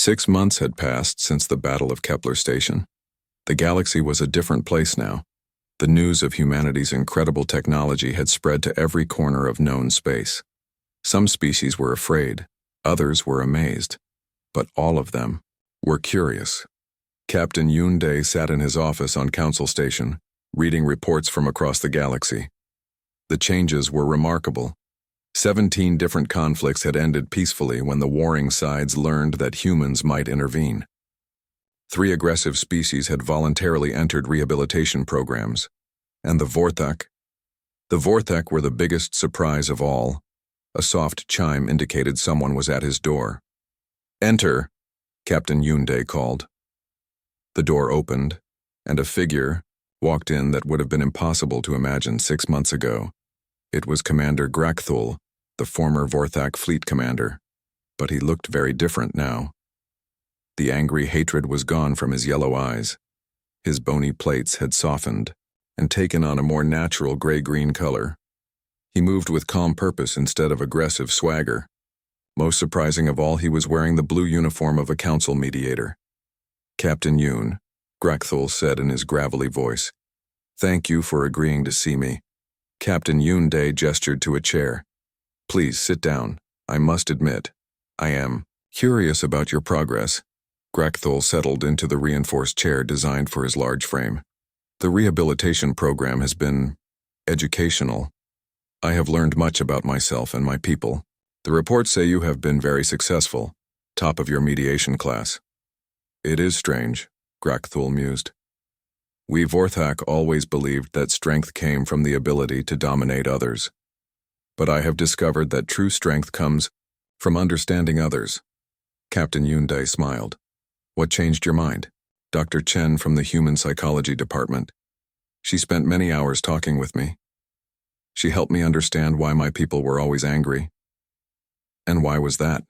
6 months had passed since the Battle of Kepler Station. The galaxy was a different place now. The news of humanity's incredible technology had spread to every corner of known space. Some species were afraid, others were amazed, but all of them were curious. Captain Yoon Dae sat in his office on Council Station, reading reports from across the galaxy. The changes were remarkable. 17 different conflicts had ended peacefully when the warring sides learned that humans might intervene. 3 aggressive species had voluntarily entered rehabilitation programs, and the Vorthak were the biggest surprise of all. A soft chime indicated someone was at his door. "Enter," Captain Yoon Dae called. The door opened, and a figure walked in that would have been impossible to imagine 6 months ago. It was Commander Grakthul, the former Vorthak fleet commander, but he looked very different now. The angry hatred was gone from his yellow eyes. His bony plates had softened and taken on a more natural gray-green color. He moved with calm purpose instead of aggressive swagger. Most surprising of all, he was wearing the blue uniform of a council mediator. "Captain Yoon," Grakthul said in his gravelly voice, "thank you for agreeing to see me." Captain Yoon Dae gestured to a chair. "Please sit down. I must admit, I am curious about your progress." Grakthul settled into the reinforced chair designed for his large frame. "The rehabilitation program has been educational. I have learned much about myself and my people. The reports say you have been very successful, top of your mediation class." "It is strange," Grakthul mused. "We Vorthak always believed that strength came from the ability to dominate others. But I have discovered that true strength comes from understanding others." Captain Yoon Dae smiled. "What changed your mind?" "Dr. Chen from the Human Psychology Department. She spent many hours talking with me. She helped me understand why my people were always angry." "And why was that?"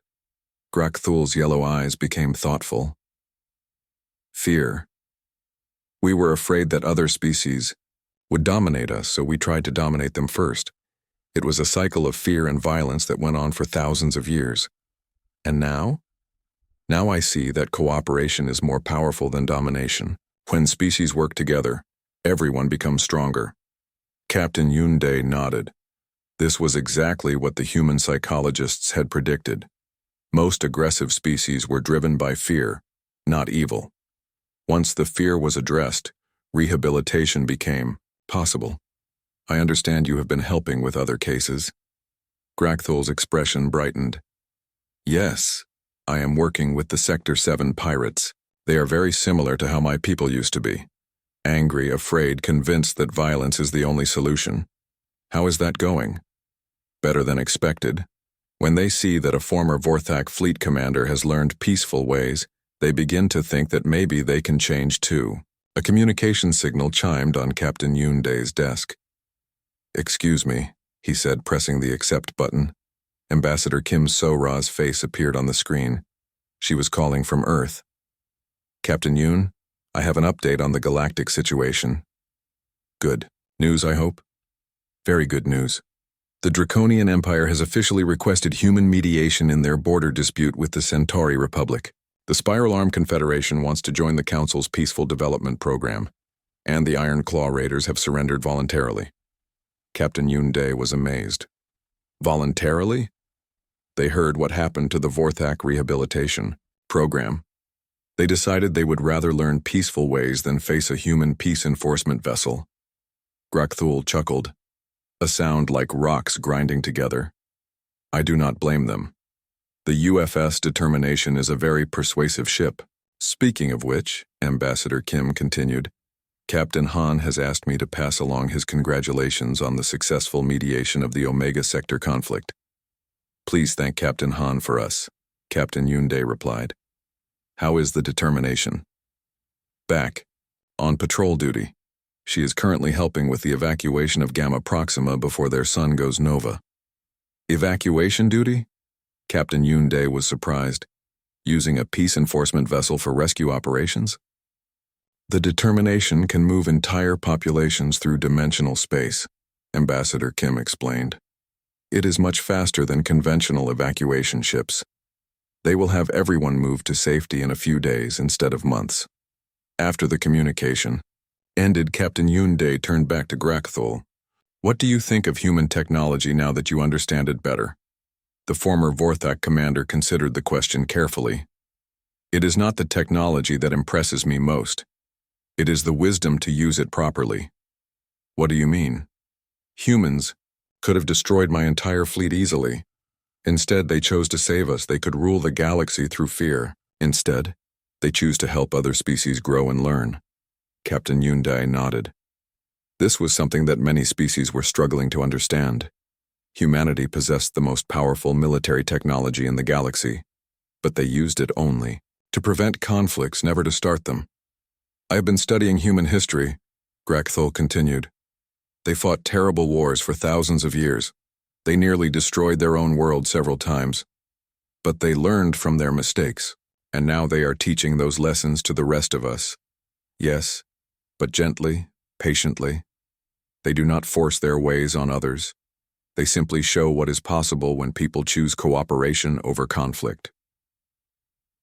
Grakthul's yellow eyes became thoughtful. "Fear. We were afraid that other species would dominate us, so we tried to dominate them first. It was a cycle of fear and violence that went on for thousands of years. And now? Now I see that cooperation is more powerful than domination. When species work together, everyone becomes stronger." Captain Yoon Dae nodded. This was exactly what the human psychologists had predicted. Most aggressive species were driven by fear, not evil. Once the fear was addressed, rehabilitation became possible. "I understand you have been helping with other cases." Grakthul's expression brightened. "Yes, I am working with the Sector 7 pirates. They are very similar to how my people used to be. Angry, afraid, convinced that violence is the only solution. How is that going?" "Better than expected. When they see that a former Vorthak fleet commander has learned peaceful ways, they begin to think that maybe they can change too." A communication signal chimed on Captain Yoon Dae's desk. "Excuse me," he said, pressing the accept button. Ambassador Kim So-ra's face appeared on the screen. She was calling from Earth. "Captain Yoon, I have an update on the galactic situation." "Good. News, I hope?" "Very good news. The Draconian Empire has officially requested human mediation in their border dispute with the Centauri Republic. The Spiral Arm Confederation wants to join the Council's peaceful development program, and the Iron Claw Raiders have surrendered voluntarily." Captain Yoon Dae was amazed. "Voluntarily?" They heard what happened to the Vorthak rehabilitation program. They decided they would rather learn peaceful ways than face a human peace enforcement vessel. Grakthul chuckled, a sound like rocks grinding together. "I do not blame them. The UFS Determination is a very persuasive ship. Speaking of which," Ambassador Kim continued, "Captain Han has asked me to pass along his congratulations on the successful mediation of the Omega Sector conflict." "Please thank Captain Han for us," Captain Yoon Dae replied. "How is the Determination?" "Back. On patrol duty. She is currently helping with the evacuation of Gamma Proxima before their sun goes nova." "Evacuation duty?" Captain Yoon Dae was surprised. "Using a peace enforcement vessel for rescue operations?" "The Determination can move entire populations through dimensional space," Ambassador Kim explained. "It is much faster than conventional evacuation ships. They will have everyone moved to safety in a few days instead of months. After the communication ended, Captain Yunde turned back to Grakthul. What do you think of human technology now that you understand it better? The former Vorthak commander considered the question carefully. It is not the technology that impresses me most. It is the wisdom to use it properly. What do you mean? Humans could have destroyed my entire fleet easily. Instead, they chose to save us. They could rule the galaxy through fear. Instead, they choose to help other species grow and learn. Captain Yunde nodded. This was something that many species were struggling to understand. Humanity possessed the most powerful military technology in the galaxy, but they used it only to prevent conflicts, never to start them. I have been studying human history, Grakthul continued. They fought terrible wars for thousands of years. They nearly destroyed their own world several times. But they learned from their mistakes, and now they are teaching those lessons to the rest of us. Yes, but gently, patiently. They do not force their ways on others. They simply show what is possible when people choose cooperation over conflict.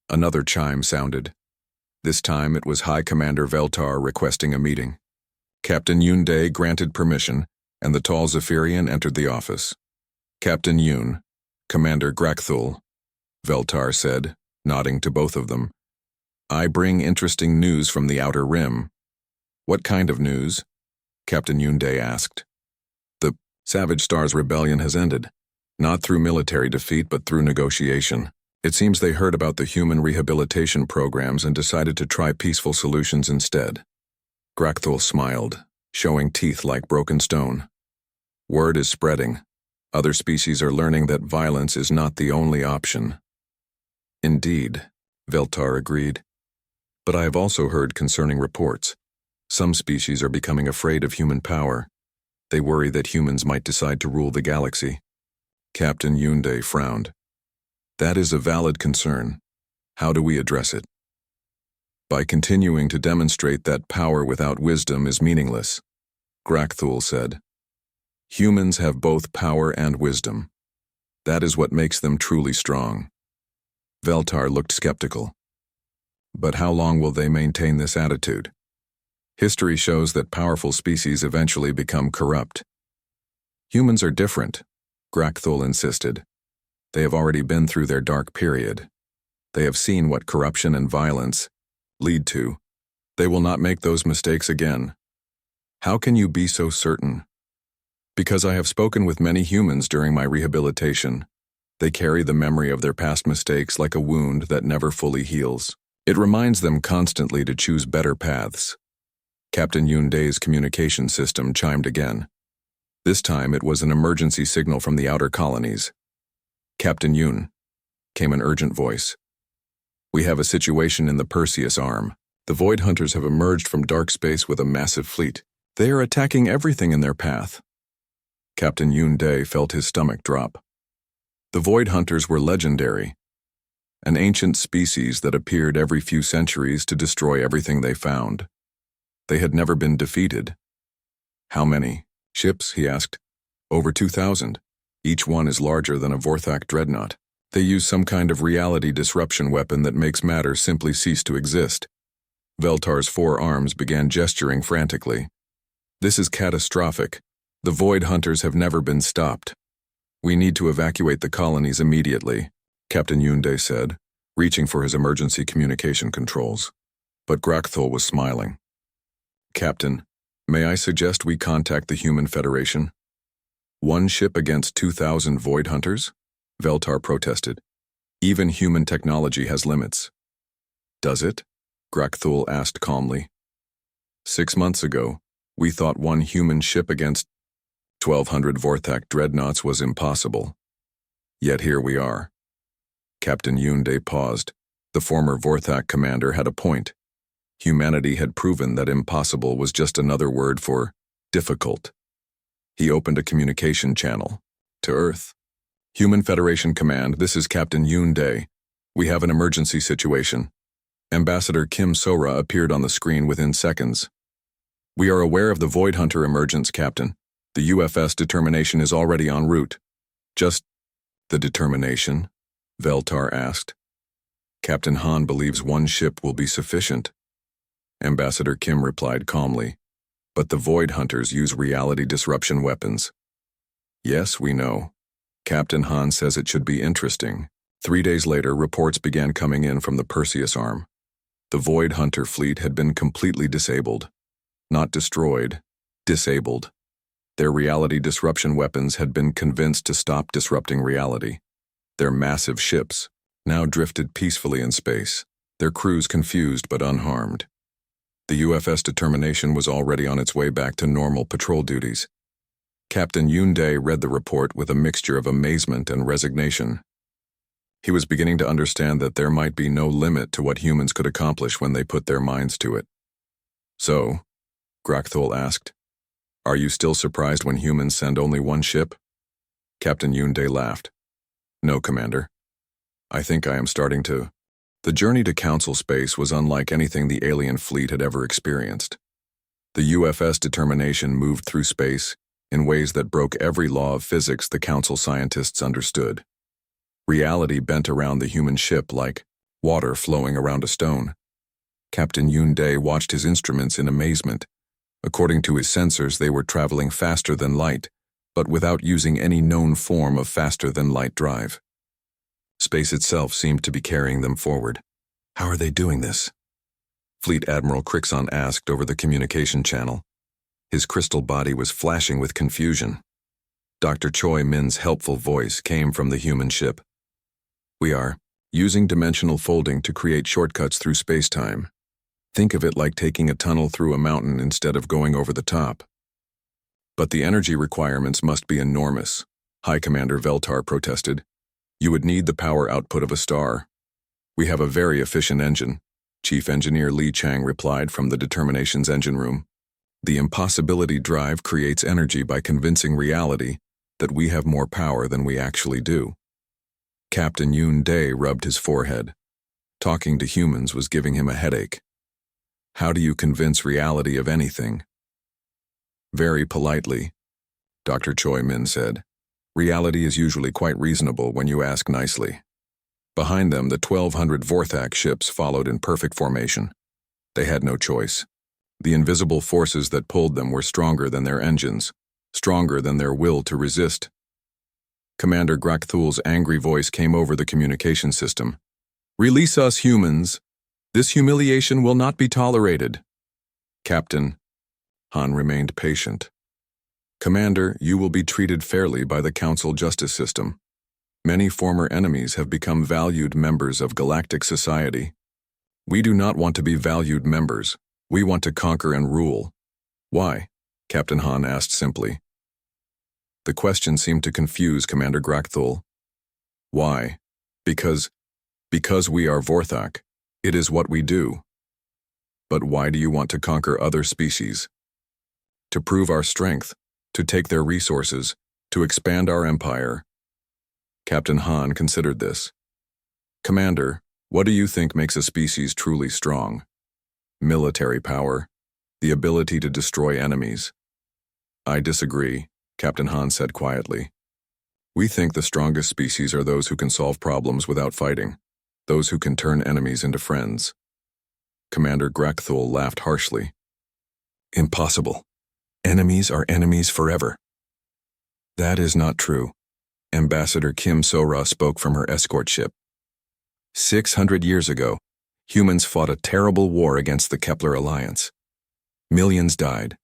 Another chime sounded. This time it was High Commander Veltar requesting a meeting. Captain Yunde granted permission, and the tall Zephyrian entered the office. Captain Yun, Commander Grakthul, Veltar said, nodding to both of them. I bring interesting news from the Outer Rim. What kind of news? Captain Yunde asked. The Savage Stars Rebellion has ended, not through military defeat but through negotiation. It seems they heard about the human rehabilitation programs and decided to try peaceful solutions instead. Grakthul smiled, showing teeth like broken stone. Word is spreading. Other species are learning that violence is not the only option. Indeed, Veltar agreed. But I have also heard concerning reports. Some species are becoming afraid of human power. They worry that humans might decide to rule the galaxy. Captain Yunde frowned. That is a valid concern. How do we address it? By continuing to demonstrate that power without wisdom is meaningless, Grakthul said. Humans have both power and wisdom. That is what makes them truly strong. Veltar looked skeptical. But how long will they maintain this attitude? History shows that powerful species eventually become corrupt. Humans are different, Grakthul insisted. They have already been through their dark period. They have seen what corruption and violence lead to. They will not make those mistakes again. How can you be so certain? Because I have spoken with many humans during my rehabilitation. They carry the memory of their past mistakes like a wound that never fully heals. It reminds them constantly to choose better paths. Captain Yunde's communication system chimed again. This time it was an emergency signal from the outer colonies. Captain Yun, came an urgent voice. We have a situation in the Perseus Arm. The Void Hunters have emerged from dark space with a massive fleet. They are attacking everything in their path. Captain Yunde felt his stomach drop. The Void Hunters were legendary, an ancient species that appeared every few centuries to destroy everything they found. They had never been defeated. How many ships, he asked. Over 2,000. Each one is larger than a Vorthak dreadnought. They use some kind of reality disruption weapon that makes matter simply cease to exist. Veltar's four arms began gesturing frantically. This is catastrophic. The Void Hunters have never been stopped. We need to evacuate the colonies immediately, Captain Yunde said, reaching for his emergency communication controls. But Grakthul was smiling. Captain, may I suggest we contact the Human Federation? One ship against 2,000 Void Hunters? Veltar protested. Even human technology has limits. Does it? Grakthul asked calmly. 6 months ago, we thought one human ship against 1,200 Vorthak dreadnoughts was impossible. Yet here we are. Captain Yunde paused. The former Vorthak commander had a point. Humanity had proven that impossible was just another word for difficult. He opened a communication channel. To Earth. Human Federation Command, this is Captain Yunde. We have an emergency situation. Ambassador Kim Sora appeared on the screen within seconds. We are aware of the Void Hunter emergence, Captain. The UFS determination is already en route. Just the determination? Veltar asked. Captain Han believes one ship will be sufficient. Ambassador Kim replied calmly, but the Void Hunters use reality disruption weapons. Yes, we know. Captain Han says it should be interesting. 3 days later, reports began coming in from the Perseus arm. The Void Hunter fleet had been completely disabled. Not destroyed, disabled. Their reality disruption weapons had been convinced to stop disrupting reality. Their massive ships now drifted peacefully in space, their crews confused but unharmed. The UFS Determination was already on its way back to normal patrol duties. Captain Yoon Dae read the report with a mixture of amazement and resignation. He was beginning to understand that there might be no limit to what humans could accomplish when they put their minds to it. So, Grakthul asked, are you still surprised when humans send only one ship? Captain Yoon Dae laughed. No, Commander. I think I am starting to. The journey to Council space was unlike anything the alien fleet had ever experienced. The UFS Determination moved through space in ways that broke every law of physics the Council scientists understood. Reality bent around the human ship like water flowing around a stone. Captain Yoon Dae watched his instruments in amazement. According to his sensors, they were traveling faster than light, but without using any known form of faster-than-light drive. Space itself seemed to be carrying them forward. How are they doing this? Fleet Admiral Crixon asked over the communication channel. His crystal body was flashing with confusion. Dr. Choi Min's helpful voice came from the human ship. We are using dimensional folding to create shortcuts through space-time. Think of it like taking a tunnel through a mountain instead of going over the top. But the energy requirements must be enormous, High Commander Veltar protested. You would need the power output of a star. We have a very efficient engine, Chief Engineer Li Chang replied from the Determination's engine room. The impossibility drive creates energy by convincing reality that we have more power than we actually do. Captain Yoon Dae rubbed his forehead. Talking to humans was giving him a headache. How do you convince reality of anything? Very politely, Dr. Choi Min said. Reality is usually quite reasonable when you ask nicely. Behind them, the 1,200 Vorthak ships followed in perfect formation. They had no choice. The invisible forces that pulled them were stronger than their engines, stronger than their will to resist. Commander Grakthul's angry voice came over the communication system. Release us, humans. This humiliation will not be tolerated. Captain, Han remained patient. Commander, you will be treated fairly by the Council justice system. Many former enemies have become valued members of galactic society. We do not want to be valued members. We want to conquer and rule. Why? Captain Han asked simply. The question seemed to confuse Commander Grakthul. Why? Because we are Vorthak. It is what we do. But why do you want to conquer other species? To prove our strength, to take their resources, to expand our empire. Captain Han considered this. Commander, what do you think makes a species truly strong? Military power, the ability to destroy enemies. I disagree, Captain Han said quietly. We think the strongest species are those who can solve problems without fighting, those who can turn enemies into friends. Commander Grakthul laughed harshly. Impossible. Enemies are enemies forever. That is not true. Ambassador Kim So-ra spoke from her escort ship. 600 years ago, humans fought a terrible war against the Kepler Alliance. Millions died.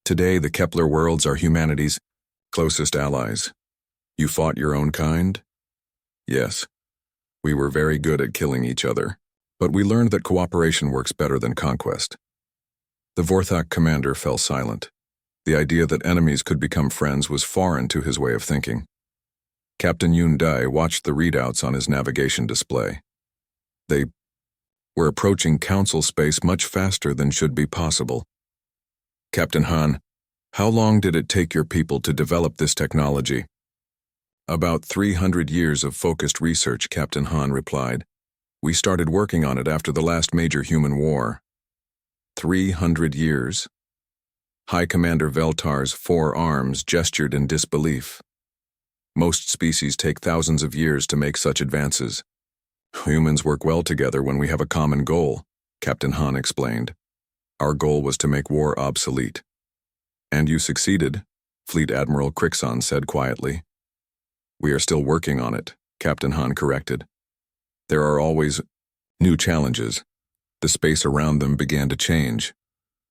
Today, the Kepler worlds are humanity's closest allies. You fought your own kind? Yes. We were very good at killing each other, but we learned that cooperation works better than conquest. The Vorthak commander fell silent. The idea that enemies could become friends was foreign to his way of thinking. Captain Yoon Dae watched the readouts on his navigation display. They were approaching Council space much faster than should be possible. Captain Han, how long did it take your people to develop this technology? About 300 years of focused research, Captain Han replied. We started working on it after the last major human war. 300 years? High Commander Veltar's 4 arms gestured in disbelief. Most species take thousands of years to make such advances. Humans work well together when we have a common goal, Captain Han explained. Our goal was to make war obsolete. And you succeeded, Fleet Admiral Crixon said quietly. We are still working on it, Captain Han corrected. There are always new challenges. The space around them began to change.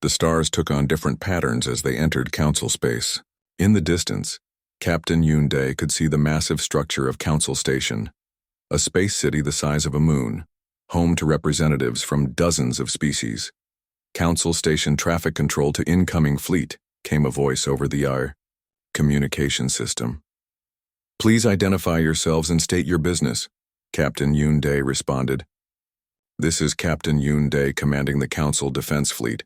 The stars took on different patterns as they entered Council space. In the distance, Captain Yoon-dae could see the massive structure of Council Station, a space city the size of a moon, home to representatives from dozens of species. Council Station traffic control to incoming fleet, came a voice over the communication system. Please identify yourselves and state your business, Captain Yoon-dae responded. This is Captain Yoon-dae commanding the Council Defense Fleet.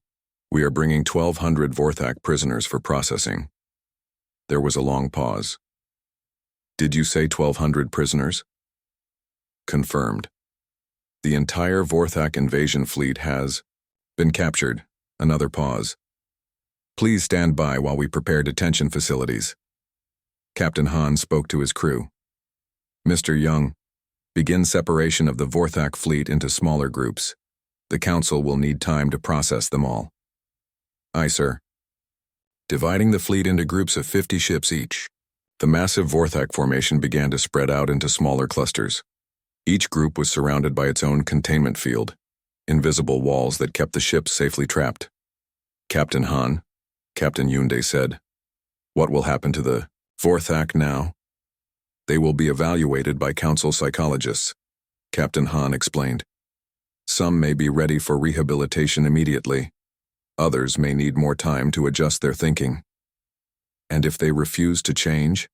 We are bringing 1,200 Vorthak prisoners for processing. There was a long pause. Did you say 1,200 prisoners? Confirmed. The entire Vorthak invasion fleet has been captured. Another pause. Please stand by while we prepare detention facilities. Captain Han spoke to his crew. Mr. Young, begin separation of the Vorthak fleet into smaller groups. The Council will need time to process them all. Aye, sir. Dividing the fleet into groups of 50 ships each, the massive Vorthak formation began to spread out into smaller clusters. Each group was surrounded by its own containment field, invisible walls that kept the ships safely trapped. Captain Han, Captain Yoon-dae said, what will happen to the Vorthak now? They will be evaluated by Council psychologists, Captain Han explained. Some may be ready for rehabilitation immediately. Others may need more time to adjust their thinking. And if they refuse to change?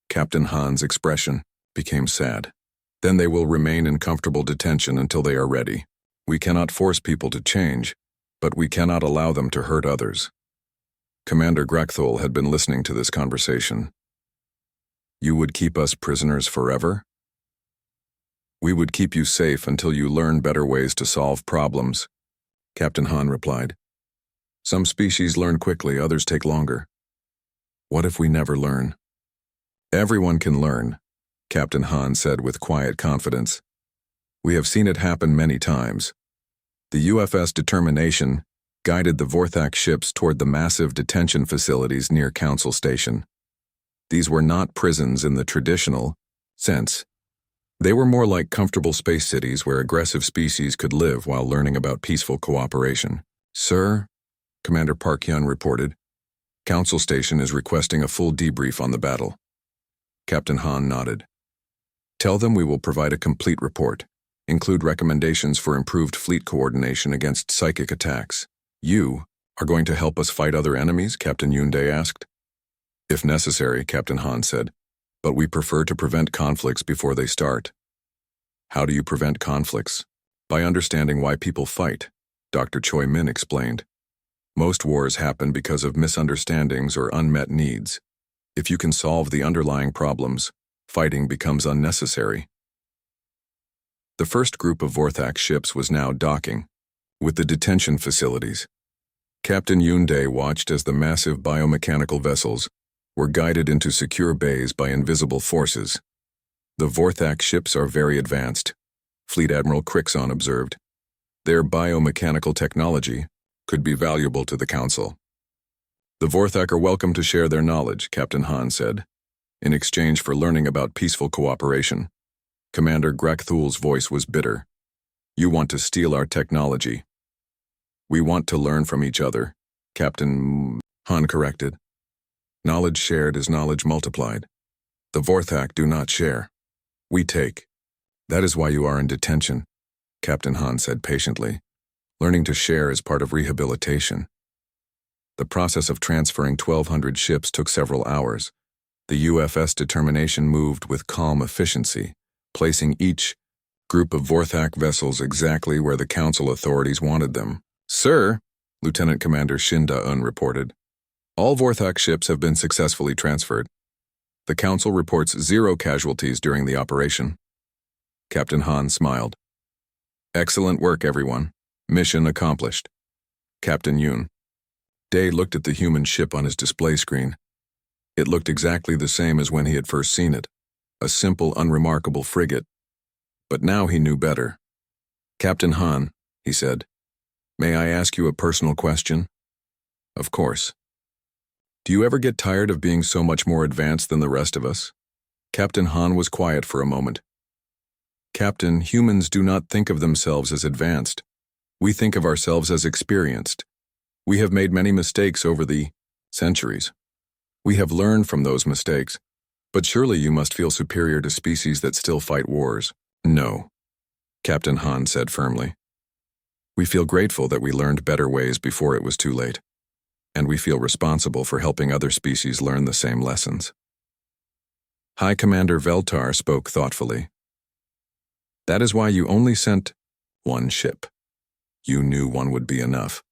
Captain Han's expression became sad. Then they will remain in comfortable detention until they are ready. We cannot force people to change, but we cannot allow them to hurt others. Commander Grakthul had been listening to this conversation. You would keep us prisoners forever? We would keep you safe until you learn better ways to solve problems, Captain Han replied. Some species learn quickly, others take longer. What if we never learn? Everyone can learn, Captain Han said with quiet confidence. We have seen it happen many times. The UFS Determination guided the Vorthak ships toward the massive detention facilities near Council Station. These were not prisons in the traditional sense. They were more like comfortable space cities where aggressive species could live while learning about peaceful cooperation. Sir, Commander Park Hyun reported, Council Station is requesting a full debrief on the battle. Captain Han nodded. Tell them we will provide a complete report, include recommendations for improved fleet coordination against psychic attacks. You are going to help us fight other enemies? Captain Yoon-dae asked. If necessary, Captain Han said, but we prefer to prevent conflicts before they start. How do you prevent conflicts? By understanding why people fight, Dr. Choi Min explained. Most wars happen because of misunderstandings or unmet needs. If you can solve the underlying problems, fighting becomes unnecessary. The first group of Vorthak ships was now docking, with the detention facilities. Captain Yoon-dae watched as the massive biomechanical vessels were guided into secure bays by invisible forces. The Vorthak ships are very advanced, Fleet Admiral Crixon observed. Their biomechanical technology could be valuable to the Council. The Vorthak are welcome to share their knowledge, Captain Han said, in exchange for learning about peaceful cooperation. Commander Grakthul's voice was bitter. You want to steal our technology. We want to learn from each other, Captain Han corrected. Knowledge shared is knowledge multiplied. The Vorthak do not share. We take. That is why you are in detention, Captain Han said patiently. Learning to share is part of rehabilitation. The process of transferring 1,200 ships took several hours. The UFS Determination moved with calm efficiency, placing each group of Vorthak vessels exactly where the Council authorities wanted them. Sir, Lieutenant Commander Shin Da-eun reported, all Vorthak ships have been successfully transferred. The Council reports 0 casualties during the operation. Captain Han smiled. Excellent work, everyone. Mission accomplished. Captain Yoon-dae looked at the human ship on his display screen. It looked exactly the same as when he had first seen it. A simple, unremarkable frigate. But now he knew better. "Captain Han," he said, "may I ask you a personal question?" "Of course." "Do you ever get tired of being so much more advanced than the rest of us?" Captain Han was quiet for a moment. "Captain, humans do not think of themselves as advanced. We think of ourselves as experienced. We have made many mistakes over the centuries. We have learned from those mistakes. But surely you must feel superior to species that still fight wars." "No," Captain Han said firmly. "We feel grateful that we learned better ways before it was too late. And we feel responsible for helping other species learn the same lessons." High Commander Veltar spoke thoughtfully. "That is why you only sent one ship. You knew one would be enough."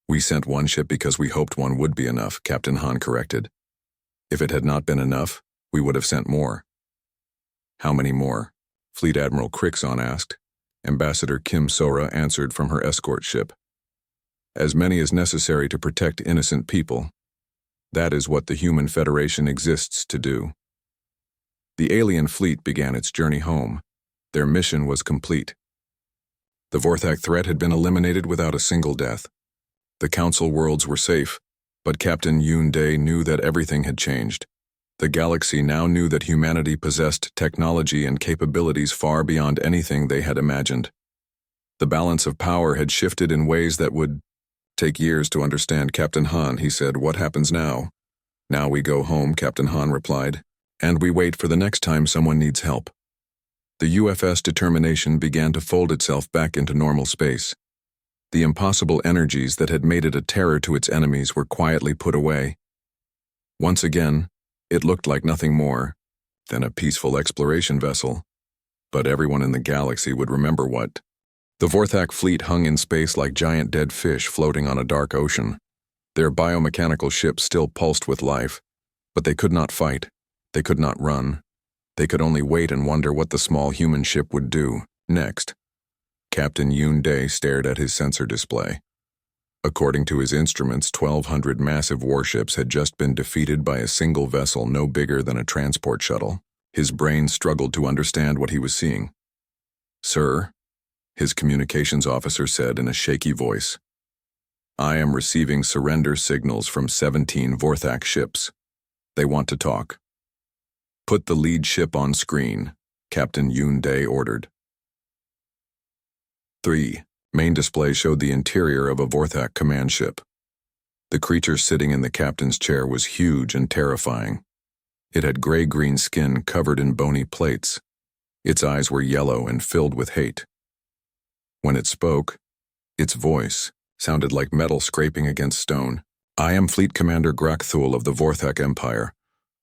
"We sent one ship because we hoped one would be enough," Captain Han corrected. "If it had not been enough, we would have sent more." "How many more?" Fleet Admiral Crixon asked. Ambassador Kim Sora answered from her escort ship. "As many as necessary to protect innocent people. That is what the Human Federation exists to do." The alien fleet began its journey home. Their mission was complete. The Vorthak threat had been eliminated without a single death. The Council worlds were safe, but Captain Yoon Dae knew that everything had changed. The galaxy now knew that humanity possessed technology and capabilities far beyond anything they had imagined. The balance of power had shifted in ways that would take years to understand. "Captain Han," he said, "what happens now?" "Now we go home," Captain Han replied, "and we wait for the next time someone needs help." The UFS determination began to fold itself back into normal space. The impossible energies that had made it a terror to its enemies were quietly put away. Once again, it looked like nothing more than a peaceful exploration vessel. But everyone in the galaxy would remember what. The Vorthak fleet hung in space like giant dead fish floating on a dark ocean. Their biomechanical ships still pulsed with life, but they could not fight. They could not run. They could only wait and wonder what the small human ship would do next. Captain Yoon Dae stared at his sensor display. According to his instruments, 1,200 massive warships had just been defeated by a single vessel no bigger than a transport shuttle. His brain struggled to understand what he was seeing. "Sir," his communications officer said in a shaky voice, "I am receiving surrender signals from 17 Vorthak ships. They want to talk." "Put the lead ship on screen," Captain Yoon Dae ordered. 3. Main display showed the interior of a Vorthak command ship. The creature sitting in the captain's chair was huge and terrifying. It had gray-green skin covered in bony plates. Its eyes were yellow and filled with hate. When it spoke, its voice sounded like metal scraping against stone. "I am Fleet Commander Grakthul of the Vorthak Empire.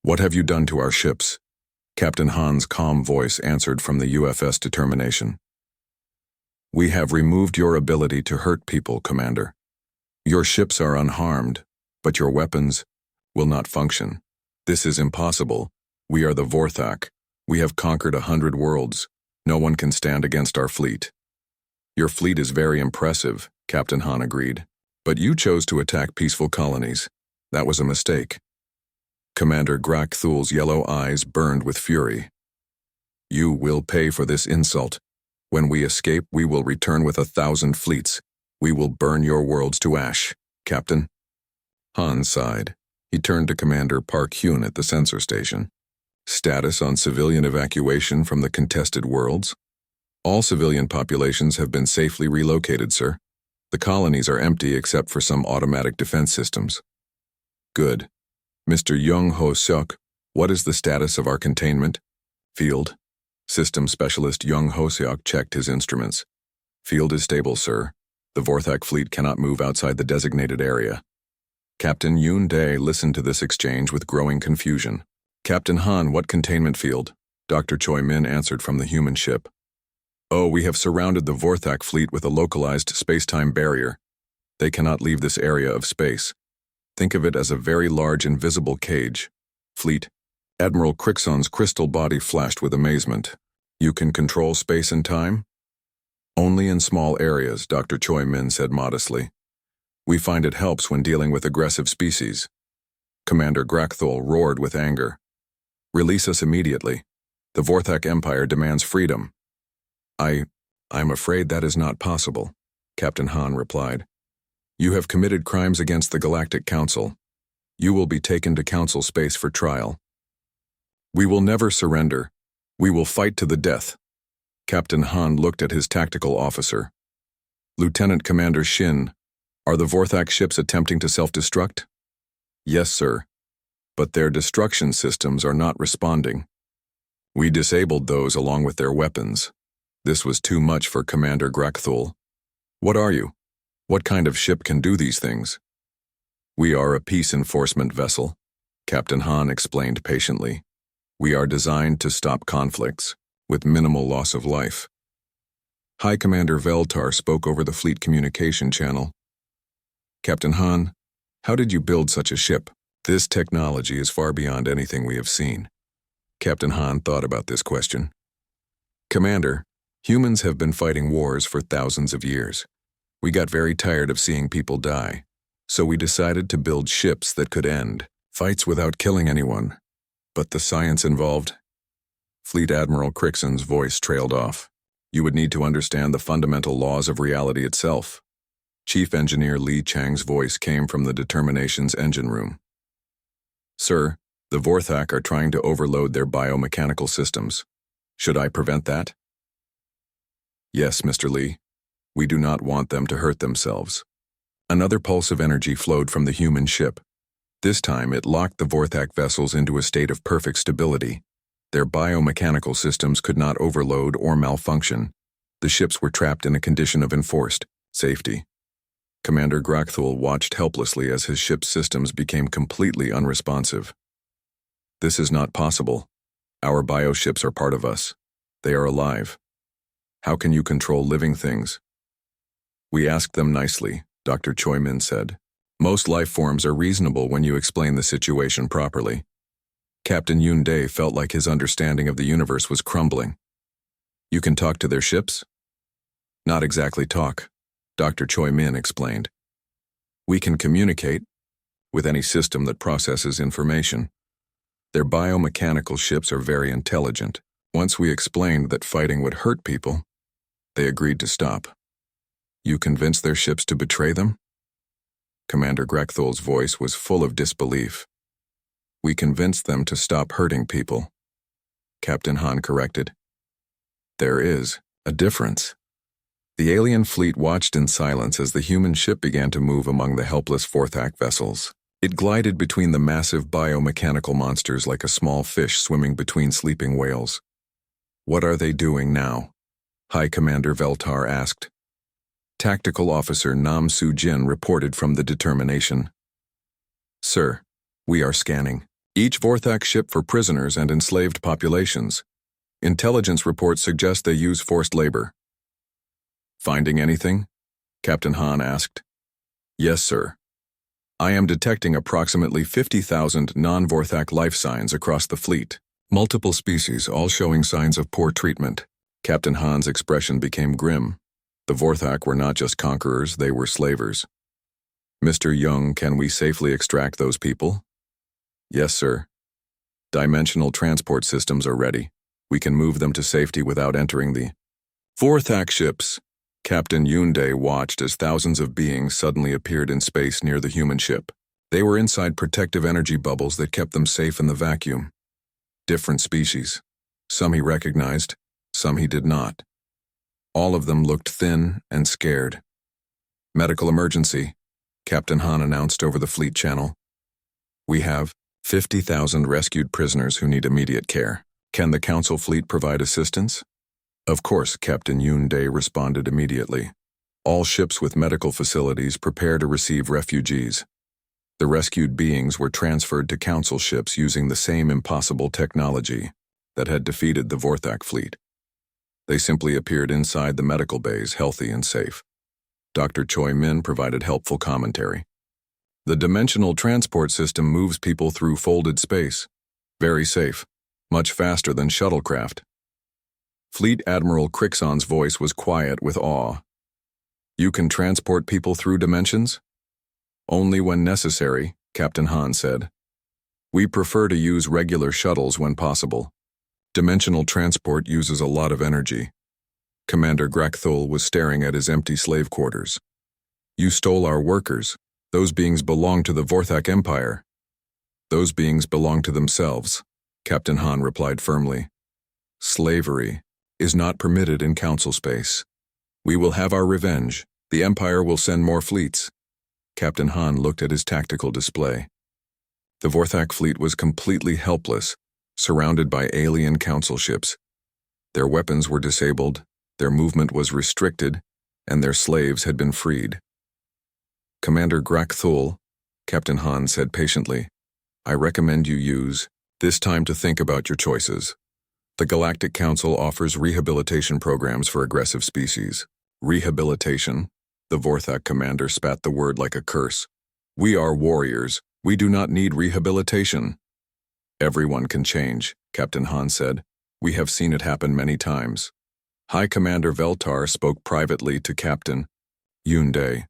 What have you done to our ships?" Captain Han's calm voice answered from the UFS determination. "We have removed your ability to hurt people, Commander. Your ships are unharmed, but your weapons will not function. This is impossible. We are the Vorthak. We have conquered 100 worlds. No one can stand against our fleet." "Your fleet is very impressive," Captain Han agreed. "But you chose to attack peaceful colonies. That was a mistake." Commander Grakthul's yellow eyes burned with fury. "You will pay for this insult. When we escape, we will return with 1,000 fleets. We will burn your worlds to ash, Captain." Han sighed. He turned to Commander Park Hyun at the sensor station. "Status on civilian evacuation from the contested worlds?" "All civilian populations have been safely relocated, sir. The colonies are empty except for some automatic defense systems." "Good. Mr. Young Ho Seok, what is the status of our containment?" "Field." System Specialist Young Ho Seok checked his instruments. "Field is stable, sir. The Vorthak fleet cannot move outside the designated area." Captain Yoon Dae listened to this exchange with growing confusion. "Captain Han, what containment field?" Dr. Choi Min answered from the human ship. "Oh, we have surrounded the Vorthak fleet with a localized space-time barrier. They cannot leave this area of space. Think of it as a very large invisible cage. Fleet." Admiral Crixon's crystal body flashed with amazement. "You can control space and time?" "Only in small areas," Dr. Choi Min said modestly. "We find it helps when dealing with aggressive species." Commander Grakthul roared with anger. "Release us immediately. The Vorthak Empire demands freedom." I, I'm afraid that is not possible, Captain Han replied. You have committed crimes against the Galactic Council. You will be taken to Council space for trial. We will never surrender. We will fight to the death. Captain Han looked at his tactical officer. Lieutenant Commander Shin, are the Vorthak ships attempting to self-destruct? Yes, sir. But their destruction systems are not responding. We disabled those along with their weapons. This was too much for Commander Grakthul. What are you? What kind of ship can do these things? We are a peace enforcement vessel, Captain Han explained patiently. We are designed to stop conflicts, with minimal loss of life. High Commander Veltar spoke over the fleet communication channel. Captain Han, how did you build such a ship? This technology is far beyond anything we have seen. Captain Han thought about this question. Commander, humans have been fighting wars for thousands of years. We got very tired of seeing people die, so we decided to build ships that could end fights without killing anyone. But the science involved? Fleet Admiral Crixon's voice trailed off. You would need to understand the fundamental laws of reality itself. Chief Engineer Li Chang's voice came from the Determination's engine room. Sir, the Vorthak are trying to overload their biomechanical systems. Should I prevent that? Yes, Mr. Li. We do not want them to hurt themselves. Another pulse of energy flowed from the human ship. This time it locked the Vorthak vessels into a state of perfect stability. Their biomechanical systems could not overload or malfunction. The ships were trapped in a condition of enforced safety. Commander Grakthul watched helplessly as his ship's systems became completely unresponsive. This is not possible. Our bioships are part of us. They are alive. How can you control living things? We asked them nicely, Dr. Choi Min said. Most life forms are reasonable when you explain the situation properly. Captain Yoon Dae felt like his understanding of the universe was crumbling. You can talk to their ships? Not exactly talk, Dr. Choi Min explained. We can communicate with any system that processes information. Their biomechanical ships are very intelligent. Once we explained that fighting would hurt people, they agreed to stop. You convinced their ships to betray them? Commander Grakthul's voice was full of disbelief. We convinced them to stop hurting people. Captain Han corrected. There is a difference. The alien fleet watched in silence as the human ship began to move among the helpless Vorthak vessels. It glided between the massive biomechanical monsters like a small fish swimming between sleeping whales. What are they doing now? High Commander Veltar asked. Tactical Officer Nam Soo-jin reported from the Determination. Sir, we are scanning each Vorthak ship for prisoners and enslaved populations. Intelligence reports suggest they use forced labor. Finding anything? Captain Han asked. Yes, sir. I am detecting approximately 50,000 non-Vorthak life signs across the fleet. Multiple species, all showing signs of poor treatment. Captain Han's expression became grim. The Vorthak were not just conquerors, they were slavers. Mr. Young, can we safely extract those people? Yes, sir. Dimensional transport systems are ready. We can move them to safety without entering the Vorthak ships. Captain Yoon Dae watched as thousands of beings suddenly appeared in space near the human ship. They were inside protective energy bubbles that kept them safe in the vacuum. Different species. Some he recognized, some he did not. All of them looked thin and scared. Medical emergency, Captain Han announced over the fleet channel. We have 50,000 rescued prisoners who need immediate care. Can the Council fleet provide assistance? Of course, Captain Yoon Dae responded immediately. All ships with medical facilities prepare to receive refugees. The rescued beings were transferred to Council ships using the same impossible technology that had defeated the Vorthak fleet. They simply appeared inside the medical bays, healthy and safe. Dr. Choi Min provided helpful commentary. The dimensional transport system moves people through folded space. Very safe, much faster than shuttlecraft. Fleet Admiral Crixon's voice was quiet with awe. You can transport people through dimensions? Only when necessary, Captain Han said. We prefer to use regular shuttles when possible. Dimensional transport uses a lot of energy. Commander Grakthul was staring at his empty slave quarters. You stole our workers. Those beings belong to the Vorthak Empire. Those beings belong to themselves, Captain Han replied firmly. Slavery is not permitted in Council space. We will have our revenge. The Empire will send more fleets. Captain Han looked at his tactical display. The Vorthak fleet was completely helpless, surrounded by alien Council ships. Their weapons were disabled, their movement was restricted, and their slaves had been freed. Commander Grakthul, Captain Han said patiently, I recommend you use this time to think about your choices. The Galactic Council offers rehabilitation programs for aggressive species. Rehabilitation? The Vorthak commander spat the word like a curse. We are warriors. We do not need rehabilitation. Everyone can change, Captain Han said. We have seen it happen many times. High Commander Veltar spoke privately to Captain Yunde.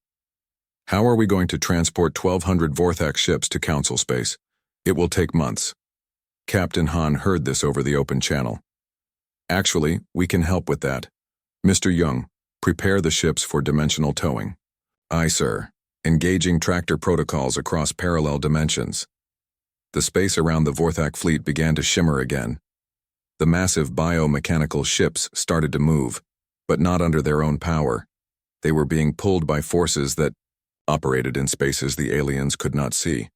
How are we going to transport 1,200 Vorthak ships to Council space? It will take months. Captain Han heard this over the open channel. Actually, we can help with that. Mr. Young, prepare the ships for dimensional towing. Aye, sir. Engaging tractor protocols across parallel dimensions. The space around the Vorthak fleet began to shimmer again. The massive biomechanical ships started to move, but not under their own power. They were being pulled by forces that operated in spaces the aliens could not see.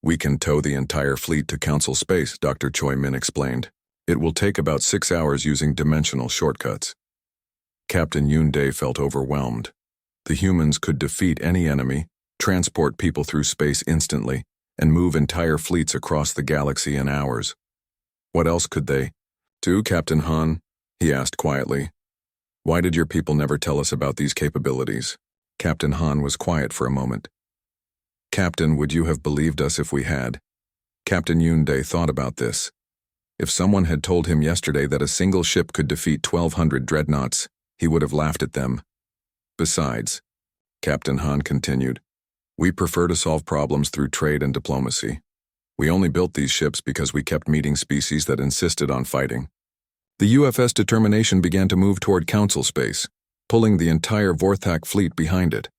We can tow the entire fleet to Council space, Dr. Choi Min explained. It will take about 6 hours using dimensional shortcuts. Captain Yunde felt overwhelmed. The humans could defeat any enemy, transport people through space instantly, and move entire fleets across the galaxy in hours. What else could they do, Captain Han? He asked quietly. Why did your people never tell us about these capabilities? Captain Han was quiet for a moment. Captain, would you have believed us if we had? Captain Yunde thought about this. If someone had told him yesterday that a single ship could defeat 1,200 dreadnoughts, he would have laughed at them. Besides, Captain Han continued, we prefer to solve problems through trade and diplomacy. We only built these ships because we kept meeting species that insisted on fighting. The UFS Determination began to move toward Council space, pulling the entire Vorthak fleet behind it.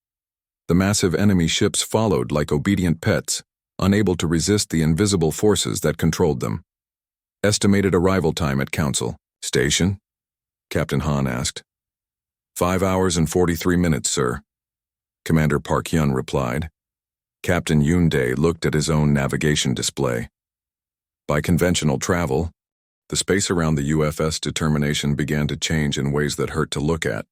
The massive enemy ships followed like obedient pets, unable to resist the invisible forces that controlled them. Estimated arrival time at Council station? Captain Han asked. 5 hours and 43 minutes, sir. Commander Park Yun replied. Captain Yunde looked at his own navigation display. By conventional travel, the space around the UFS Determination began to change in ways that hurt to look at.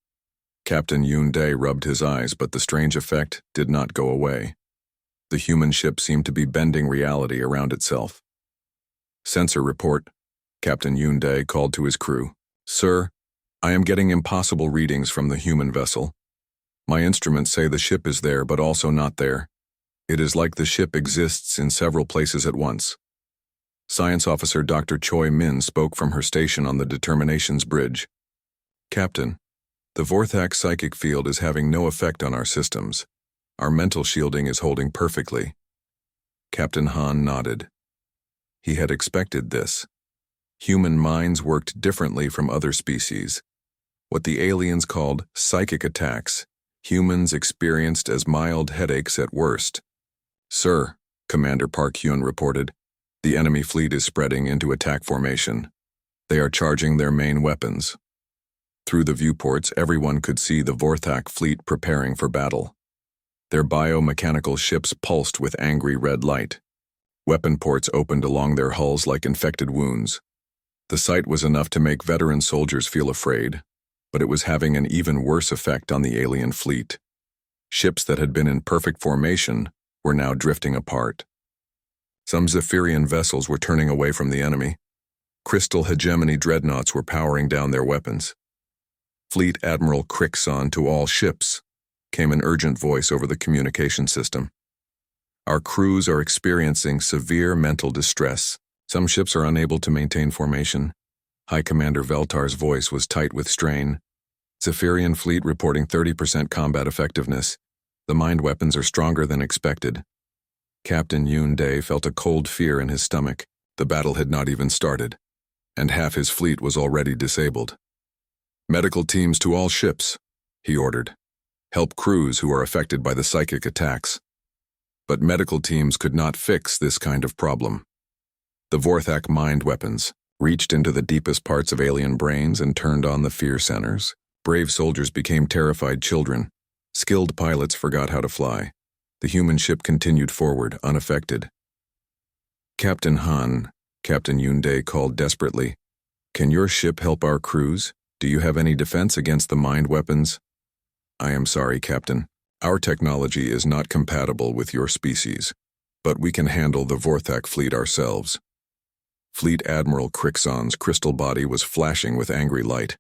Captain Yunde rubbed his eyes, but the strange effect did not go away. The human ship seemed to be bending reality around itself. Sensor report, Captain Yunde called to his crew. Sir, I am getting impossible readings from the human vessel. My instruments say the ship is there, but also not there. It is like the ship exists in several places at once. Science Officer Dr. Choi Min spoke from her station on the Determination's bridge. Captain, the Vorthak psychic field is having no effect on our systems. Our mental shielding is holding perfectly. Captain Han nodded. He had expected this. Human minds worked differently from other species. What the aliens called psychic attacks, humans experienced as mild headaches at worst. Sir, Commander Park Hyun reported, the enemy fleet is spreading into attack formation. They are charging their main weapons. Through the viewports, everyone could see the Vorthak fleet preparing for battle. Their biomechanical ships pulsed with angry red light. Weapon ports opened along their hulls like infected wounds. The sight was enough to make veteran soldiers feel afraid, but it was having an even worse effect on the alien fleet. Ships that had been in perfect formation were now drifting apart. Some Zephyrian vessels were turning away from the enemy. Crystal hegemony dreadnoughts were powering down their weapons. Fleet Admiral Crixon to all ships, came an urgent voice over the communication system. Our crews are experiencing severe mental distress. Some ships are unable to maintain formation. High Commander Veltar's voice was tight with strain. Zephyrian fleet reporting 30% combat effectiveness. The mind weapons are stronger than expected. Captain Yunde felt a cold fear in his stomach. The battle had not even started, and half his fleet was already disabled. Medical teams to all ships, he ordered. Help crews who are affected by the psychic attacks. But medical teams could not fix this kind of problem. The Vorthak mind weapons reached into the deepest parts of alien brains and turned on the fear centers. Brave soldiers became terrified children. Skilled pilots forgot how to fly. The human ship continued forward, unaffected. Captain Han, Captain Yunde called desperately. Can your ship help our crews? Do you have any defense against the mind weapons? I am sorry, Captain. Our technology is not compatible with your species, but we can handle the Vorthak fleet ourselves. Fleet Admiral Crixon's crystal body was flashing with angry light.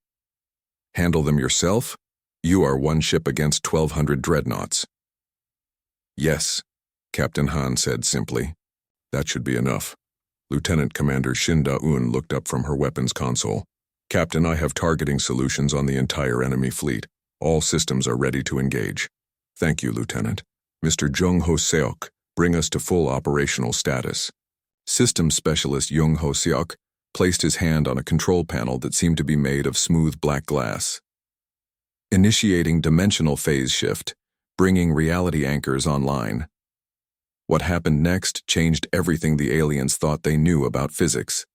Handle them yourself? You are one ship against 1,200 dreadnoughts. Yes, Captain Han said simply. That should be enough. Lieutenant Commander Shin Da-un looked up from her weapons console. Captain, I have targeting solutions on the entire enemy fleet. All systems are ready to engage. Thank you, Lieutenant. Mr. Jung Ho Seok, bring us to full operational status. Systems Specialist Jung Ho Seok placed his hand on a control panel that seemed to be made of smooth black glass. Initiating dimensional phase shift, bringing reality anchors online. What happened next changed everything the aliens thought they knew about physics.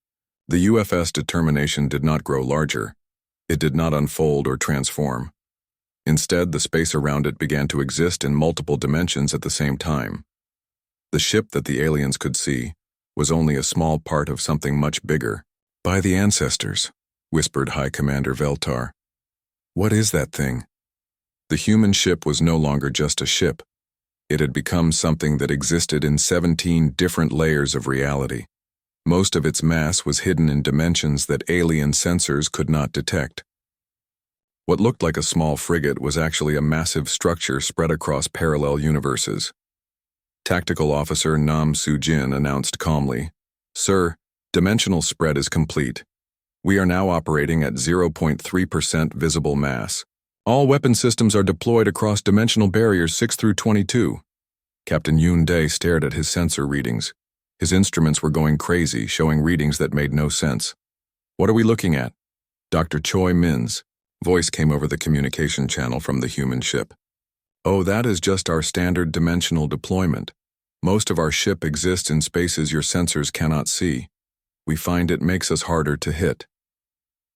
The UFS determination did not grow larger. It did not unfold or transform. Instead, the space around it began to exist in multiple dimensions at the same time. The ship that the aliens could see was only a small part of something much bigger. By the ancestors, whispered High Commander Veltar. What is that thing? The human ship was no longer just a ship. It had become something that existed in 17 different layers of reality. Most of its mass was hidden in dimensions that alien sensors could not detect. What looked like a small frigate was actually a massive structure spread across parallel universes. Tactical Officer Nam Soo-jin announced calmly, Sir, dimensional spread is complete. We are now operating at 0.3% visible mass. All weapon systems are deployed across dimensional barriers 6 through 22. Captain Yoon Dae stared at his sensor readings. His instruments were going crazy, showing readings that made no sense. What are we looking at? Dr. Choi Min's voice came over the communication channel from the human ship. Oh, that is just our standard dimensional deployment. Most of our ship exists in spaces your sensors cannot see. We find it makes us harder to hit.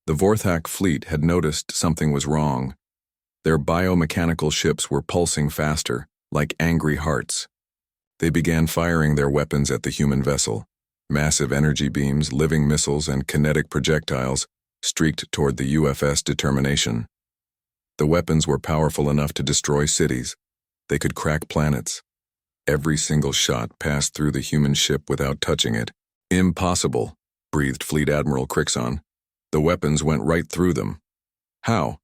The Vorthak fleet had noticed something was wrong. Their biomechanical ships were pulsing faster, like angry hearts. They began firing their weapons at the human vessel. Massive energy beams, living missiles, and kinetic projectiles streaked toward the UFS determination. The weapons were powerful enough to destroy cities. They could crack planets. Every single shot passed through the human ship without touching it. Impossible, breathed Fleet Admiral Crixon. The weapons went right through them. How?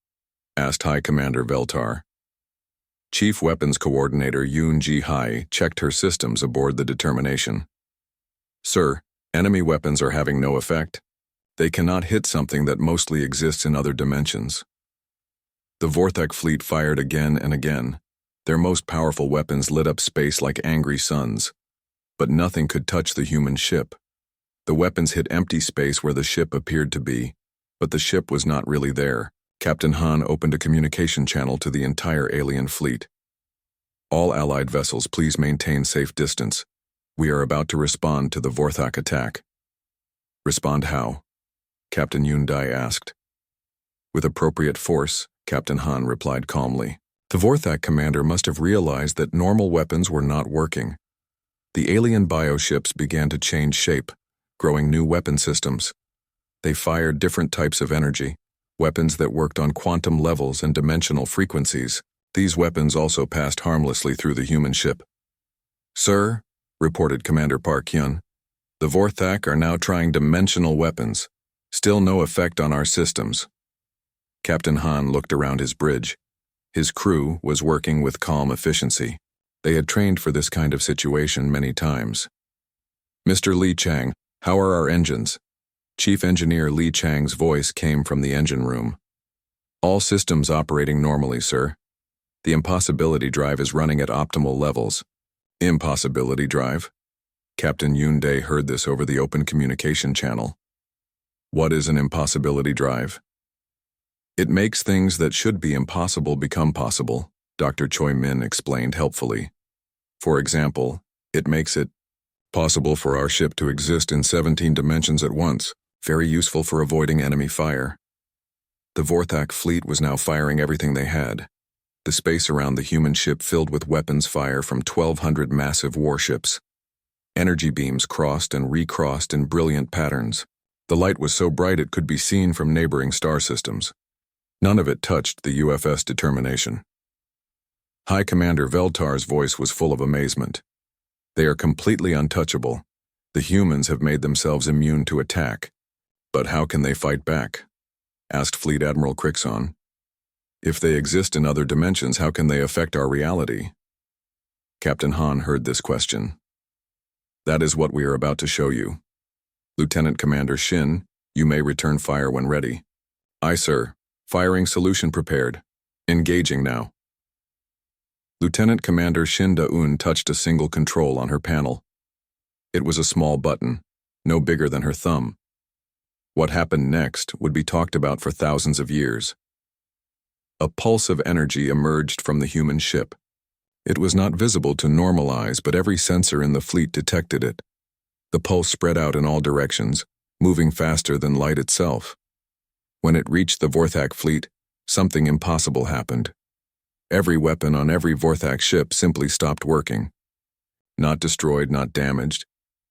Asked High Commander Veltar. Chief Weapons Coordinator Yoon Ji-hai checked her systems aboard the determination. Sir, enemy weapons are having no effect. They cannot hit something that mostly exists in other dimensions. The Vorthak fleet fired again and again. Their most powerful weapons lit up space like angry suns. But nothing could touch the human ship. The weapons hit empty space where the ship appeared to be, but the ship was not really there. Captain Han opened a communication channel to the entire alien fleet. All Allied vessels, please maintain safe distance. We are about to respond to the Vorthak attack. Respond how? Captain Yoon Dae asked. With appropriate force, Captain Han replied calmly. The Vorthak commander must have realized that normal weapons were not working. The alien bioships began to change shape, growing new weapon systems. They fired different types of energy, weapons that worked on quantum levels and dimensional frequencies. These weapons also passed harmlessly through the human ship. Sir, reported Commander Park Hyun, the Vorthak are now trying dimensional weapons. Still no effect on our systems. Captain Han looked around his bridge. His crew was working with calm efficiency. They had trained for this kind of situation many times. Mr. Lee Chang, how are our engines? Chief Engineer Lee Chang's voice came from the engine room. All systems operating normally, sir. The impossibility drive is running at optimal levels. Impossibility drive? Captain Yoon Dae heard this over the open communication channel. What is an impossibility drive? It makes things that should be impossible become possible, Dr. Choi Min explained helpfully. For example, it makes it possible for our ship to exist in 17 dimensions at once, very useful for avoiding enemy fire. The Vorthak fleet was now firing everything they had. The space around the human ship filled with weapons fire from 1,200 massive warships. Energy beams crossed and recrossed in brilliant patterns. The light was so bright it could be seen from neighboring star systems. None of it touched the UFS Determination. High Commander Veltar's voice was full of amazement. They are completely untouchable. The humans have made themselves immune to attack. But how can they fight back? Asked Fleet Admiral Crixon. If they exist in other dimensions, how can they affect our reality? Captain Han heard this question. That is what we are about to show you. Lieutenant Commander Shin, you may return fire when ready. Aye, sir. Firing solution prepared. Engaging now. Lieutenant Commander Shin Da-un touched a single control on her panel. It was a small button, no bigger than her thumb. What happened next would be talked about for thousands of years. A pulse of energy emerged from the human ship. It was not visible to normal eyes, but every sensor in the fleet detected it. The pulse spread out in all directions, moving faster than light itself. When it reached the Vorthak fleet, something impossible happened. Every weapon on every Vorthak ship simply stopped working. Not destroyed, not damaged.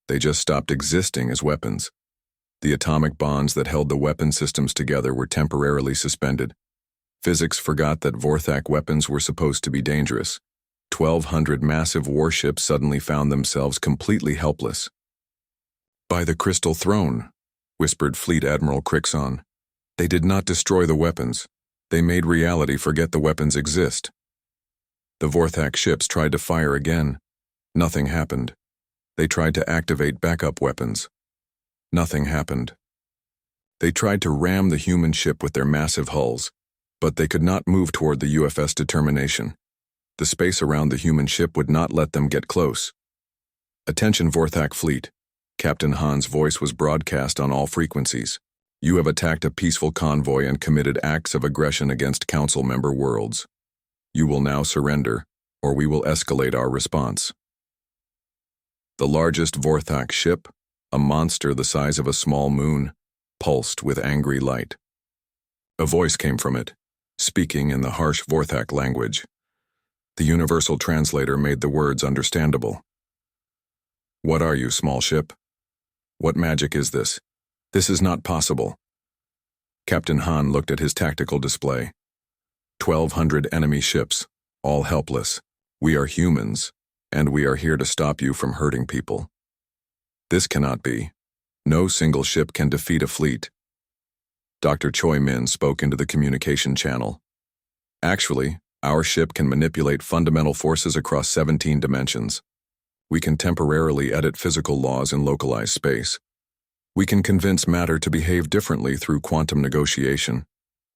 They just stopped existing as weapons. The atomic bonds that held the weapon systems together were temporarily suspended. Physics forgot that Vorthak weapons were supposed to be dangerous. 1,200 massive warships suddenly found themselves completely helpless. By the Crystal Throne, whispered Fleet Admiral Crixon. They did not destroy the weapons. They made reality forget the weapons exist. The Vorthak ships tried to fire again. Nothing happened. They tried to activate backup weapons. Nothing happened. They tried to ram the human ship with their massive hulls, but they could not move toward the UFS Determination. The space around the human ship would not let them get close. Attention Vorthak fleet. Captain Han's voice was broadcast on all frequencies. You have attacked a peaceful convoy and committed acts of aggression against Council member worlds. You will now surrender, or we will escalate our response. The largest Vorthak ship, a monster the size of a small moon, pulsed with angry light. A voice came from it, speaking in the harsh Vorthak language. The universal translator made the words understandable. What are you, small ship? What magic is this? This is not possible. Captain Han looked at his tactical display. 1,200 enemy ships, all helpless. We are humans, and we are here to stop you from hurting people. This cannot be. No single ship can defeat a fleet. Dr. Choi Min spoke into the communication channel. Actually, our ship can manipulate fundamental forces across 17 dimensions. We can temporarily edit physical laws in localized space. We can convince matter to behave differently through quantum negotiation.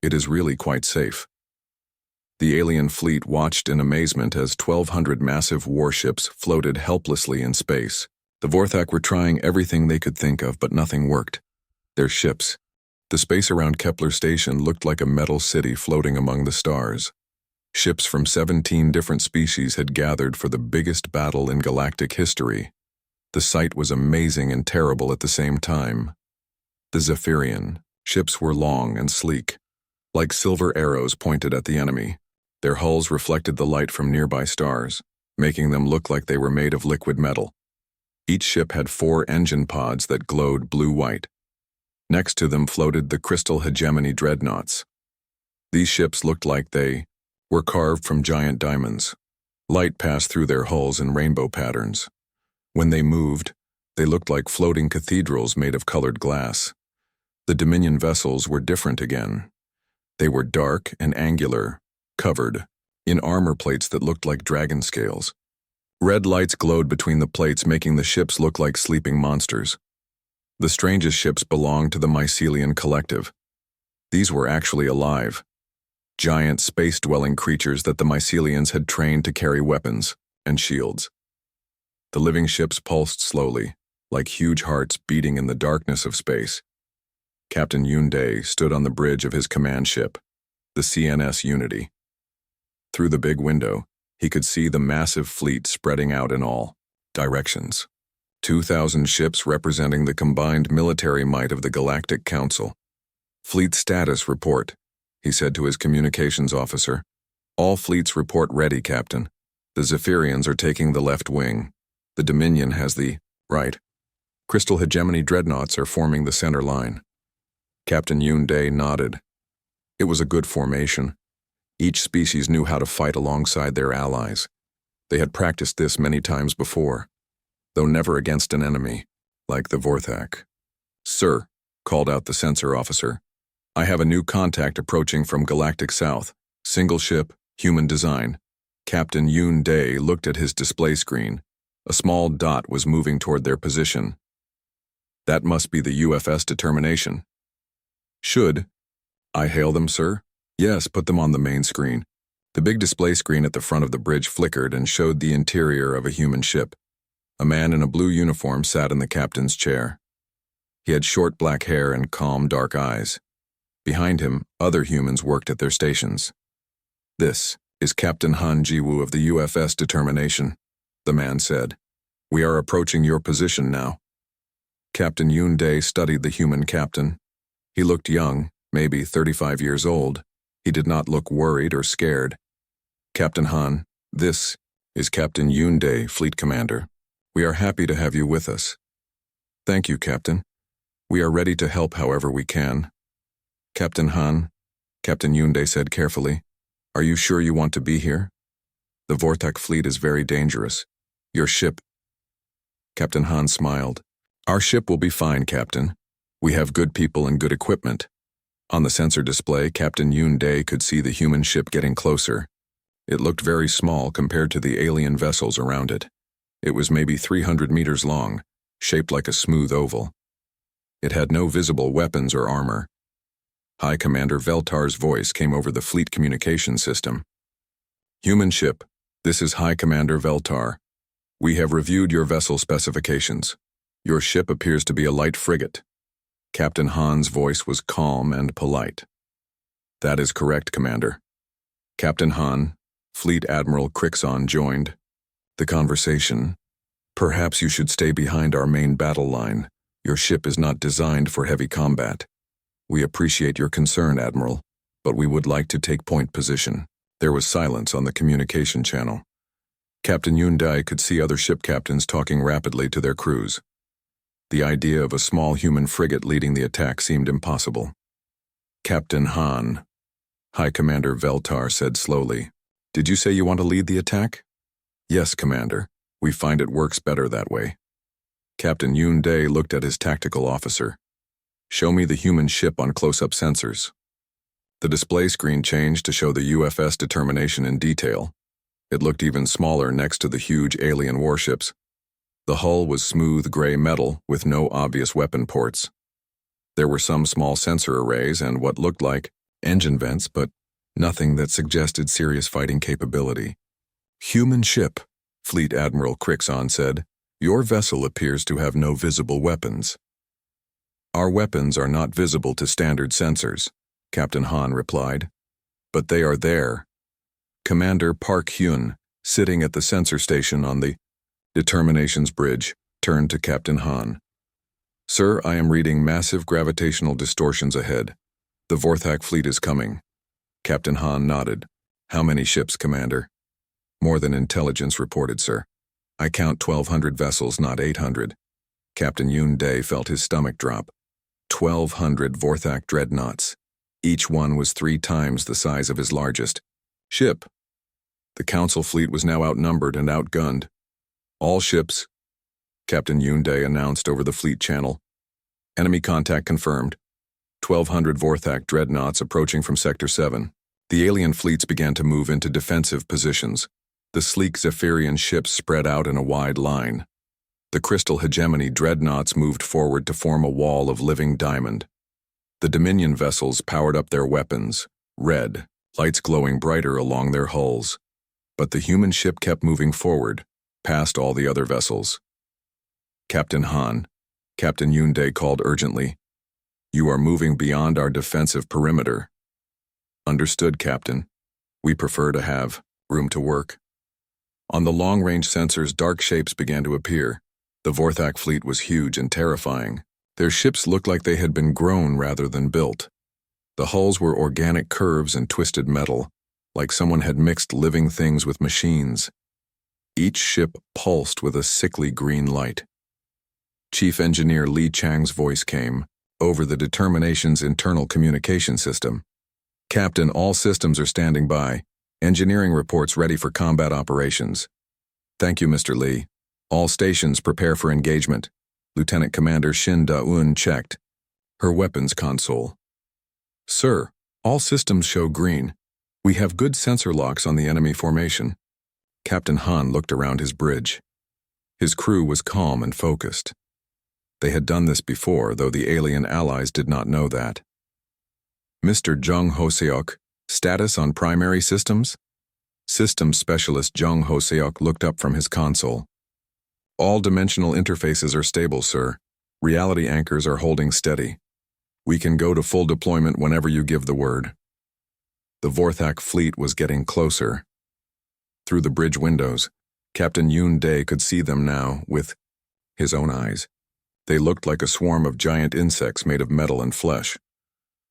It is really quite safe. The alien fleet watched in amazement as 1,200 massive warships floated helplessly in space. The Vorthak were trying everything they could think of, but nothing worked. Their ships. The space around Kepler Station looked like a metal city floating among the stars. Ships from 17 different species had gathered for the biggest battle in galactic history. The sight was amazing and terrible at the same time. The Zephyrian ships were long and sleek, like silver arrows pointed at the enemy. Their hulls reflected the light from nearby stars, making them look like they were made of liquid metal. Each ship had 4 engine pods that glowed blue-white. Next to them floated the crystal hegemony dreadnoughts. These ships looked like they were carved from giant diamonds. Light passed through their hulls in rainbow patterns. When they moved, they looked like floating cathedrals made of colored glass. The Dominion vessels were different again. They were dark and angular, covered in armor plates that looked like dragon scales. Red lights glowed between the plates, making the ships look like sleeping monsters. The strangest ships belonged to the Mycelian Collective. These were actually alive. Giant space-dwelling creatures that the Mycelians had trained to carry weapons and shields. The living ships pulsed slowly, like huge hearts beating in the darkness of space. Captain Yoon Dae stood on the bridge of his command ship, the CNS Unity. Through the big window, he could see the massive fleet spreading out in all directions. 2,000 ships representing the combined military might of the Galactic Council. Fleet status report, he said to his communications officer. All fleets report ready, Captain. The Zephyrians are taking the left wing. The Dominion has the right. Crystal Hegemony dreadnoughts are forming the center line. Captain Yoon Dae nodded. It was a good formation. Each species knew how to fight alongside their allies. They had practiced this many times before, though never against an enemy, like the Vorthak. Sir, called out the sensor officer, I have a new contact approaching from Galactic South. Single ship, human design. Captain Yoon Dae looked at his display screen. A small dot was moving toward their position. That must be the UFS determination. Should I hail them, sir? Yes, put them on the main screen. The big display screen at the front of the bridge flickered and showed the interior of a human ship. A man in a blue uniform sat in the captain's chair. He had short black hair and calm dark eyes. Behind him, other humans worked at their stations. This is Captain Han Jiwoo of the UFS determination, the man said. We are approaching your position now. Captain Yoon Dae studied the human captain. He looked young, maybe 35 years old. He did not look worried or scared. Captain Han, this is Captain Yoon Dae, Fleet Commander. We are happy to have you with us. Thank you, Captain. We are ready to help however we can. Captain Han, Captain Yoon Dae said carefully, are you sure you want to be here? The Vortak fleet is very dangerous. Your ship. Captain Han smiled. Our ship will be fine, Captain. We have good people and good equipment. On the sensor display, Captain Yoon Dae could see the human ship getting closer. It looked very small compared to the alien vessels around it. It was maybe 300 meters long, shaped like a smooth oval. It had no visible weapons or armor. High Commander Veltar's voice came over the fleet communication system. Human ship, this is High Commander Veltar. We have reviewed your vessel specifications. Your ship appears to be a light frigate. Captain Han's voice was calm and polite. That is correct, Commander. Captain Han, Fleet Admiral Crixon joined the conversation. Perhaps you should stay behind our main battle line. Your ship is not designed for heavy combat. We appreciate your concern, Admiral, but we would like to take point position. There was silence on the communication channel. Captain Yoon Dae could see other ship captains talking rapidly to their crews. The idea of a small human frigate leading the attack seemed impossible. Captain Han, High Commander Veltar said slowly, did you say you want to lead the attack? Yes, Commander. We find it works better that way. Captain Yoon Dae looked at his tactical officer. Show me the human ship on close-up sensors. The display screen changed to show the UFS determination in detail. It looked even smaller next to the huge alien warships. The hull was smooth gray metal with no obvious weapon ports. There were some small sensor arrays and what looked like engine vents, but nothing that suggested serious fighting capability. Human ship, Fleet Admiral Crixon said. Your vessel appears to have no visible weapons. Our weapons are not visible to standard sensors, Captain Han replied. But they are there. Commander Park Hyun, sitting at the sensor station on the Determinations Bridge, turned to Captain Han. Sir, I am reading massive gravitational distortions ahead. The Vorthak fleet is coming. Captain Han nodded. How many ships, Commander? More than intelligence reported, sir. I count 1,200 vessels, not 800. Captain Yoon Dae felt his stomach drop. 1,200 Vorthak dreadnoughts. Each one was 3 times the size of his largest ship. The Council fleet was now outnumbered and outgunned. All ships, Captain Yoon Dae announced over the fleet channel. Enemy contact confirmed. 1,200 Vorthak dreadnoughts approaching from Sector 7. The alien fleets began to move into defensive positions. The sleek Zephyrian ships spread out in a wide line. The Crystal Hegemony dreadnoughts moved forward to form a wall of living diamond. The Dominion vessels powered up their weapons, red, lights glowing brighter along their hulls. But the human ship kept moving forward, past all the other vessels. Captain Han, Captain Yoon Dae called urgently. You are moving beyond our defensive perimeter. Understood, Captain. We prefer to have room to work. On the long-range sensors, dark shapes began to appear. The Vorthak fleet was huge and terrifying. Their ships looked like they had been grown rather than built. The hulls were organic curves and twisted metal, like someone had mixed living things with machines. Each ship pulsed with a sickly green light. Chief Engineer Li Chang's voice came over the Determination's internal communication system. Captain, all systems are standing by. Engineering reports ready for combat operations. Thank you, Mr. Li. All stations prepare for engagement. Lieutenant Commander Shin Da-un checked her weapons console. Sir, all systems show green. We have good sensor locks on the enemy formation. Captain Han looked around his bridge. His crew was calm and focused. They had done this before, though the alien allies did not know that. Mr. Jung Hoseok, status on primary systems? Systems Specialist Jung Hoseok looked up from his console. All dimensional interfaces are stable, sir. Reality anchors are holding steady. We can go to full deployment whenever you give the word. The Vorthak fleet was getting closer. Through the bridge windows, Captain Yoon Dae could see them now with his own eyes. They looked like a swarm of giant insects made of metal and flesh.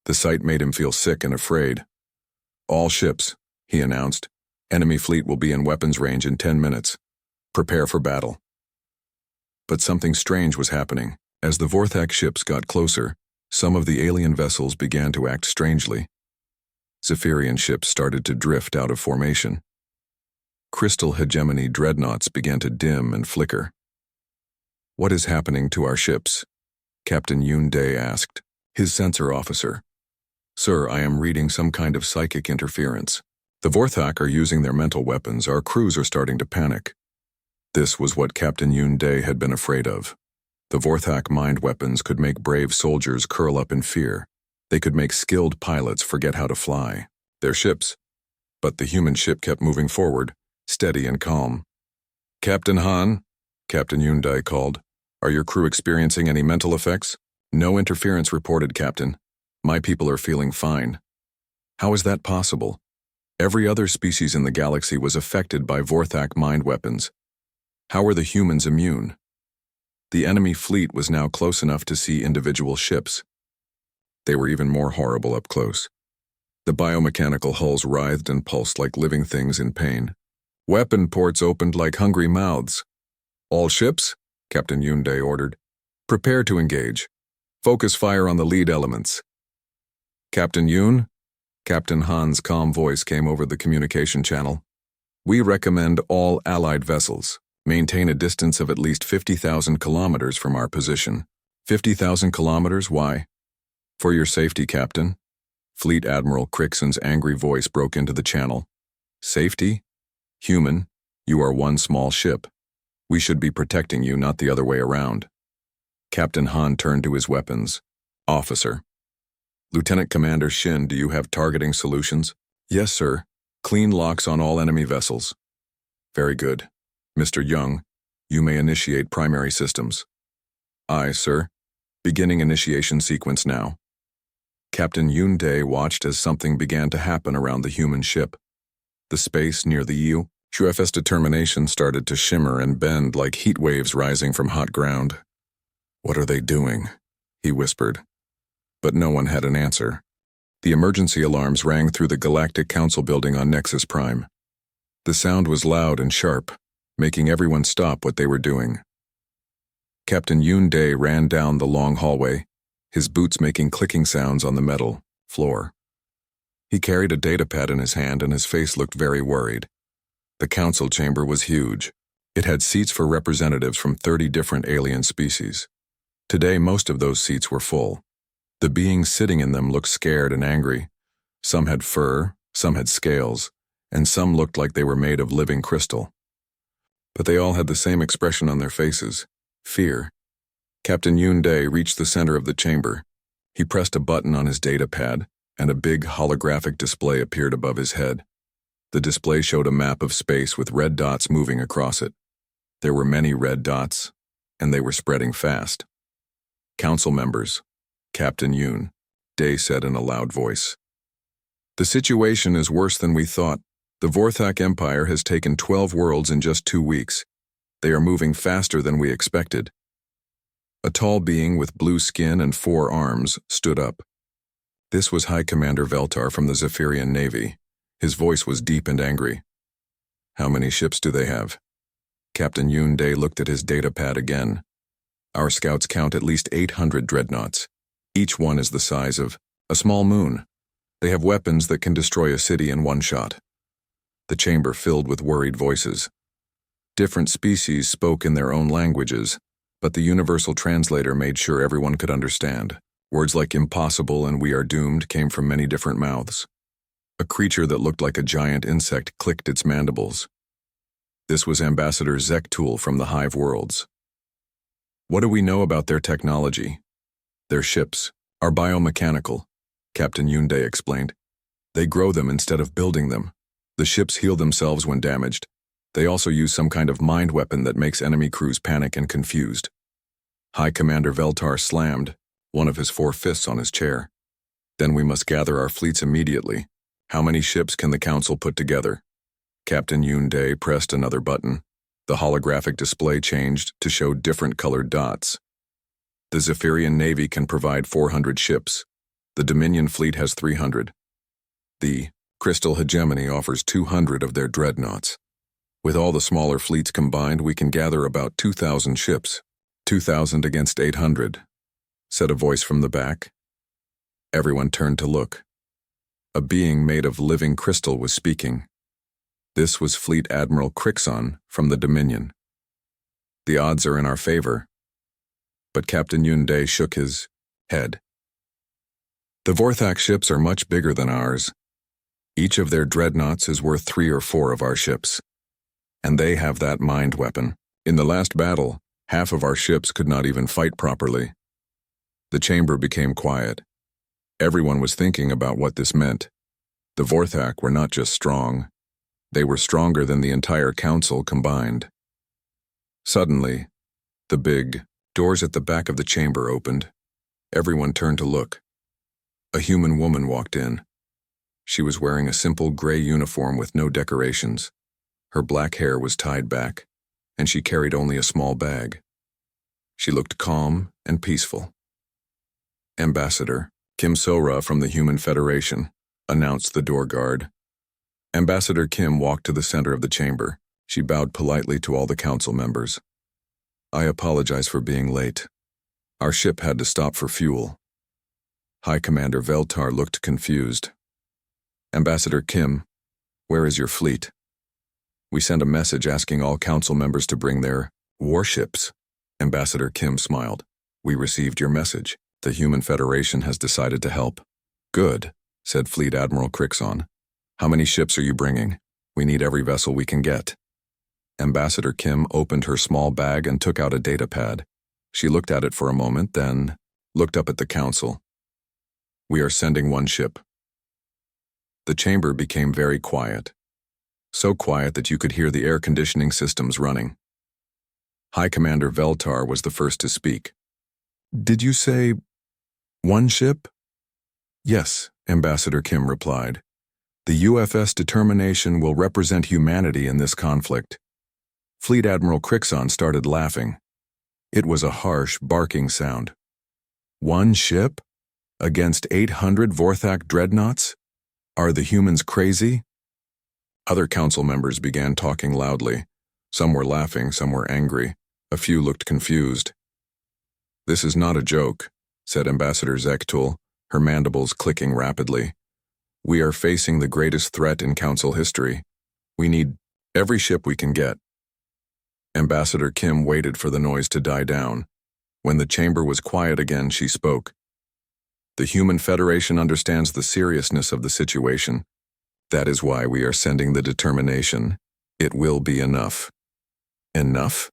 The sight made him feel sick and afraid. All ships, he announced. Enemy fleet will be in weapons range in 10 minutes. Prepare for battle. But something strange was happening. As the Vorthak ships got closer, some of the alien vessels began to act strangely. Zephyrian ships started to drift out of formation. Crystal hegemony dreadnoughts began to dim and flicker. What is happening to our ships? Captain Yoon Dae asked, his sensor officer. Sir, I am reading some kind of psychic interference. The Vorthak are using their mental weapons. Our crews are starting to panic. This was what Captain Yoon Dae had been afraid of. The Vorthak mind weapons could make brave soldiers curl up in fear. They could make skilled pilots forget how to fly. Their ships. But the human ship kept moving forward, steady and calm. Captain Han, Captain Yoon Dae called. Are your crew experiencing any mental effects? No interference reported, Captain. My people are feeling fine. How is that possible? Every other species in the galaxy was affected by Vorthak mind weapons. How were the humans immune? The enemy fleet was now close enough to see individual ships. They were even more horrible up close. The biomechanical hulls writhed and pulsed like living things in pain. Weapon ports opened like hungry mouths. All ships, Captain Yoon Dae ordered. Prepare to engage. Focus fire on the lead elements. Captain Yoon? Captain Han's calm voice came over the communication channel. We recommend all Allied vessels maintain a distance of at least 50,000 kilometers from our position. 50,000 kilometers? Why? For your safety, Captain. Fleet Admiral Crixon's angry voice broke into the channel. Safety? Human, you are one small ship. We should be protecting you, not the other way around. Captain Han turned to his weapons. Officer. Lieutenant Commander Shin, do you have targeting solutions? Yes, sir. Clean locks on all enemy vessels. Very good. Mr. Young, you may initiate primary systems. Aye, sir. Beginning initiation sequence now. Captain Yoon Dae watched as something began to happen around the human ship. The space near the HFY's Determination started to shimmer and bend like heat waves rising from hot ground. What are they doing? He whispered. But no one had an answer. The emergency alarms rang through the Galactic Council building on Nexus Prime. The sound was loud and sharp, making everyone stop what they were doing. Captain Yoon Dae ran down the long hallway, his boots making clicking sounds on the metal floor. He carried a datapad in his hand and his face looked very worried. The council chamber was huge. It had seats for representatives from 30 different alien species. Today, most of those seats were full. The beings sitting in them looked scared and angry. Some had fur, some had scales, and some looked like they were made of living crystal. But they all had the same expression on their faces, fear. Captain Yoon Dae reached the center of the chamber. He pressed a button on his datapad, and a big holographic display appeared above his head. The display showed a map of space with red dots moving across it. There were many red dots, and they were spreading fast. Council members, Captain Yoon Dae said in a loud voice. The situation is worse than we thought. The Vorthak Empire has taken 12 worlds in just 2 weeks. They are moving faster than we expected. A tall being with blue skin and 4 arms stood up. This was High Commander Veltar from the Zephyrian Navy. His voice was deep and angry. How many ships do they have? Captain Yoon Dae looked at his datapad again. Our scouts count at least 800 dreadnoughts. Each one is the size of a small moon. They have weapons that can destroy a city in one shot. The chamber filled with worried voices. Different species spoke in their own languages, but the universal translator made sure everyone could understand. Words like impossible and we are doomed came from many different mouths. A creature that looked like a giant insect clicked its mandibles. This was Ambassador Zektul from the Hive Worlds. What do we know about their technology? Their ships are biomechanical, Captain Yoon Dae explained. They grow them instead of building them. The ships heal themselves when damaged. They also use some kind of mind weapon that makes enemy crews panic and confused. High Commander Veltar slammed one of his 4 fists on his chair. Then we must gather our fleets immediately. How many ships can the Council put together? Captain Yoon Dae pressed another button. The holographic display changed to show different colored dots. The Zephyrian Navy can provide 400 ships. The Dominion fleet has 300. The Crystal Hegemony offers 200 of their dreadnoughts. With all the smaller fleets combined, we can gather about 2,000 ships. 2,000 against 800, said a voice from the back. Everyone turned to look. A being made of living crystal was speaking. This was Fleet Admiral Crixon from the Dominion. The odds are in our favor. But Captain Yoon Dae shook his head. The Vorthak ships are much bigger than ours. Each of their dreadnoughts is worth 3 or 4 of our ships. And they have that mind weapon. In the last battle, half of our ships could not even fight properly. The chamber became quiet. Everyone was thinking about what this meant. The Vorthak were not just strong. They were stronger than the entire council combined. Suddenly, the big doors at the back of the chamber opened. Everyone turned to look. A human woman walked in. She was wearing a simple gray uniform with no decorations. Her black hair was tied back, and she carried only a small bag. She looked calm and peaceful. Ambassador Kim So-ra from the Human Federation, announced the door guard. Ambassador Kim walked to the center of the chamber. She bowed politely to all the council members. I apologize for being late. Our ship had to stop for fuel. High Commander Veltar looked confused. Ambassador Kim, where is your fleet? We sent a message asking all council members to bring their warships. Ambassador Kim smiled. We received your message. The Human Federation has decided to help. Good, said Fleet Admiral Crixon. How many ships are you bringing? We need every vessel we can get. Ambassador Kim opened her small bag and took out a datapad. She looked at it for a moment, then looked up at the council. We are sending 1 ship. The chamber became very quiet. So quiet that you could hear the air conditioning systems running. High Commander Veltar was the first to speak. Did you say 1 ship? Yes, Ambassador Kim replied. The UFS Determination will represent humanity in this conflict. Fleet Admiral Crixon started laughing. It was a harsh, barking sound. 1 ship? Against 800 Vorthak dreadnoughts? Are the humans crazy? Other council members began talking loudly. Some were laughing, some were angry. A few looked confused. This is not a joke, said Ambassador Zektul, her mandibles clicking rapidly. We are facing the greatest threat in council history. We need every ship we can get. Ambassador Kim waited for the noise to die down. When the chamber was quiet again, she spoke. The Human Federation understands the seriousness of the situation. That is why we are sending the determination. It will be enough. Enough?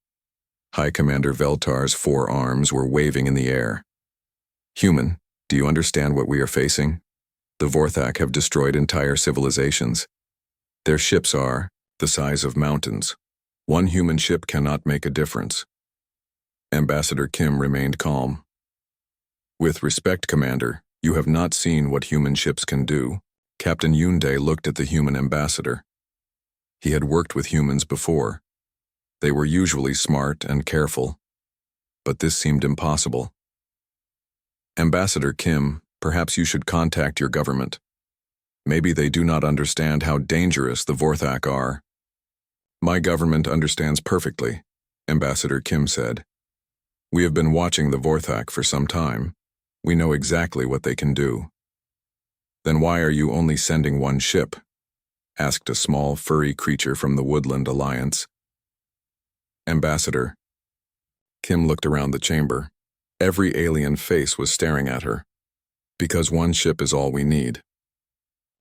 High Commander Veltar's 4 arms were waving in the air. Human, do you understand what we are facing? The Vorthak have destroyed entire civilizations. Their ships are the size of mountains. 1 human ship cannot make a difference. Ambassador Kim remained calm. With respect, Commander, you have not seen what human ships can do. Captain Yunde looked at the human ambassador. He had worked with humans before. They were usually smart and careful, but this seemed impossible. Ambassador Kim, perhaps you should contact your government. Maybe they do not understand how dangerous the Vorthak are. My government understands perfectly, Ambassador Kim said. We have been watching the Vorthak for some time. We know exactly what they can do. Then why are you only sending one ship? Asked a small, furry creature from the Woodland Alliance. Ambassador. Kim looked around the chamber. Every alien face was staring at her. Because one ship is all we need.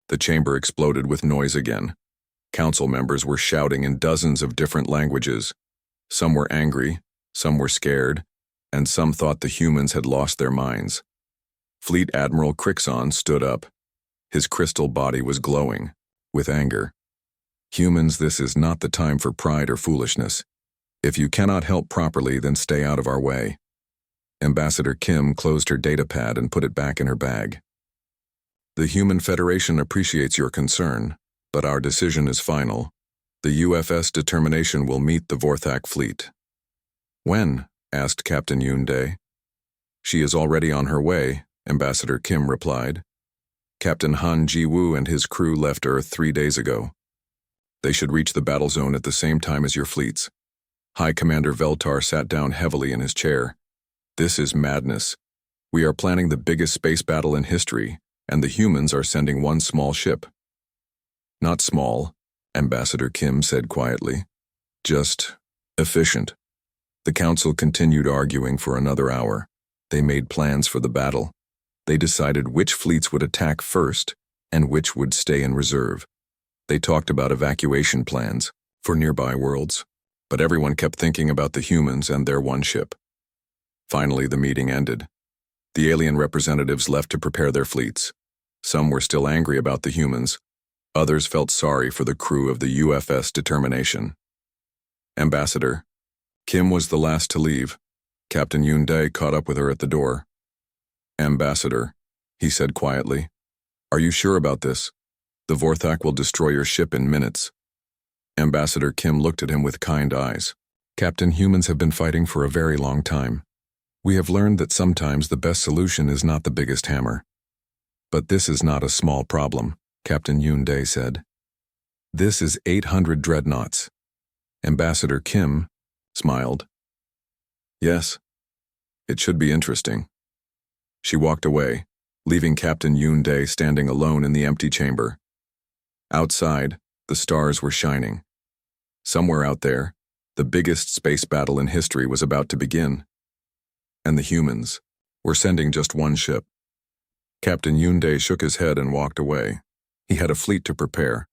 The chamber exploded with noise again. Council members were shouting in dozens of different languages. Some were angry, some were scared, and some thought the humans had lost their minds. Fleet Admiral Crixon stood up. His crystal body was glowing, with anger. Humans, this is not the time for pride or foolishness. If you cannot help properly, then stay out of our way. Ambassador Kim closed her datapad and put it back in her bag. The Human Federation appreciates your concern, but our decision is final. The UFS determination will meet the Vorthak fleet. When? Asked Captain Yunde. She is already on her way, Ambassador Kim replied. Captain Han Ji-woo and his crew left Earth 3 days ago. They should reach the battle zone at the same time as your fleets. High Commander Veltar sat down heavily in his chair. This is madness. We are planning the biggest space battle in history, and the humans are sending one small ship. Not small, Ambassador Kim said quietly. Just efficient. The council continued arguing for another hour. They made plans for the battle. They decided which fleets would attack first and which would stay in reserve. They talked about evacuation plans for nearby worlds, but everyone kept thinking about the humans and their one ship. Finally, the meeting ended. The alien representatives left to prepare their fleets. Some were still angry about the humans. Others felt sorry for the crew of the UFS determination. Ambassador. Kim was the last to leave. Captain Yunde caught up with her at the door. Ambassador, he said quietly. Are you sure about this? The Vorthak will destroy your ship in minutes. Ambassador Kim looked at him with kind eyes. Captain, humans have been fighting for a very long time. We have learned that sometimes the best solution is not the biggest hammer. But this is not a small problem, Captain Yunde said. This is 800 dreadnoughts. Ambassador Kim smiled. Yes, it should be interesting. She walked away, leaving Captain Yunde standing alone in the empty chamber. Outside, the stars were shining. Somewhere out there, the biggest space battle in history was about to begin. And the humans were sending just one ship. Captain Yunde shook his head and walked away. He had a fleet to prepare.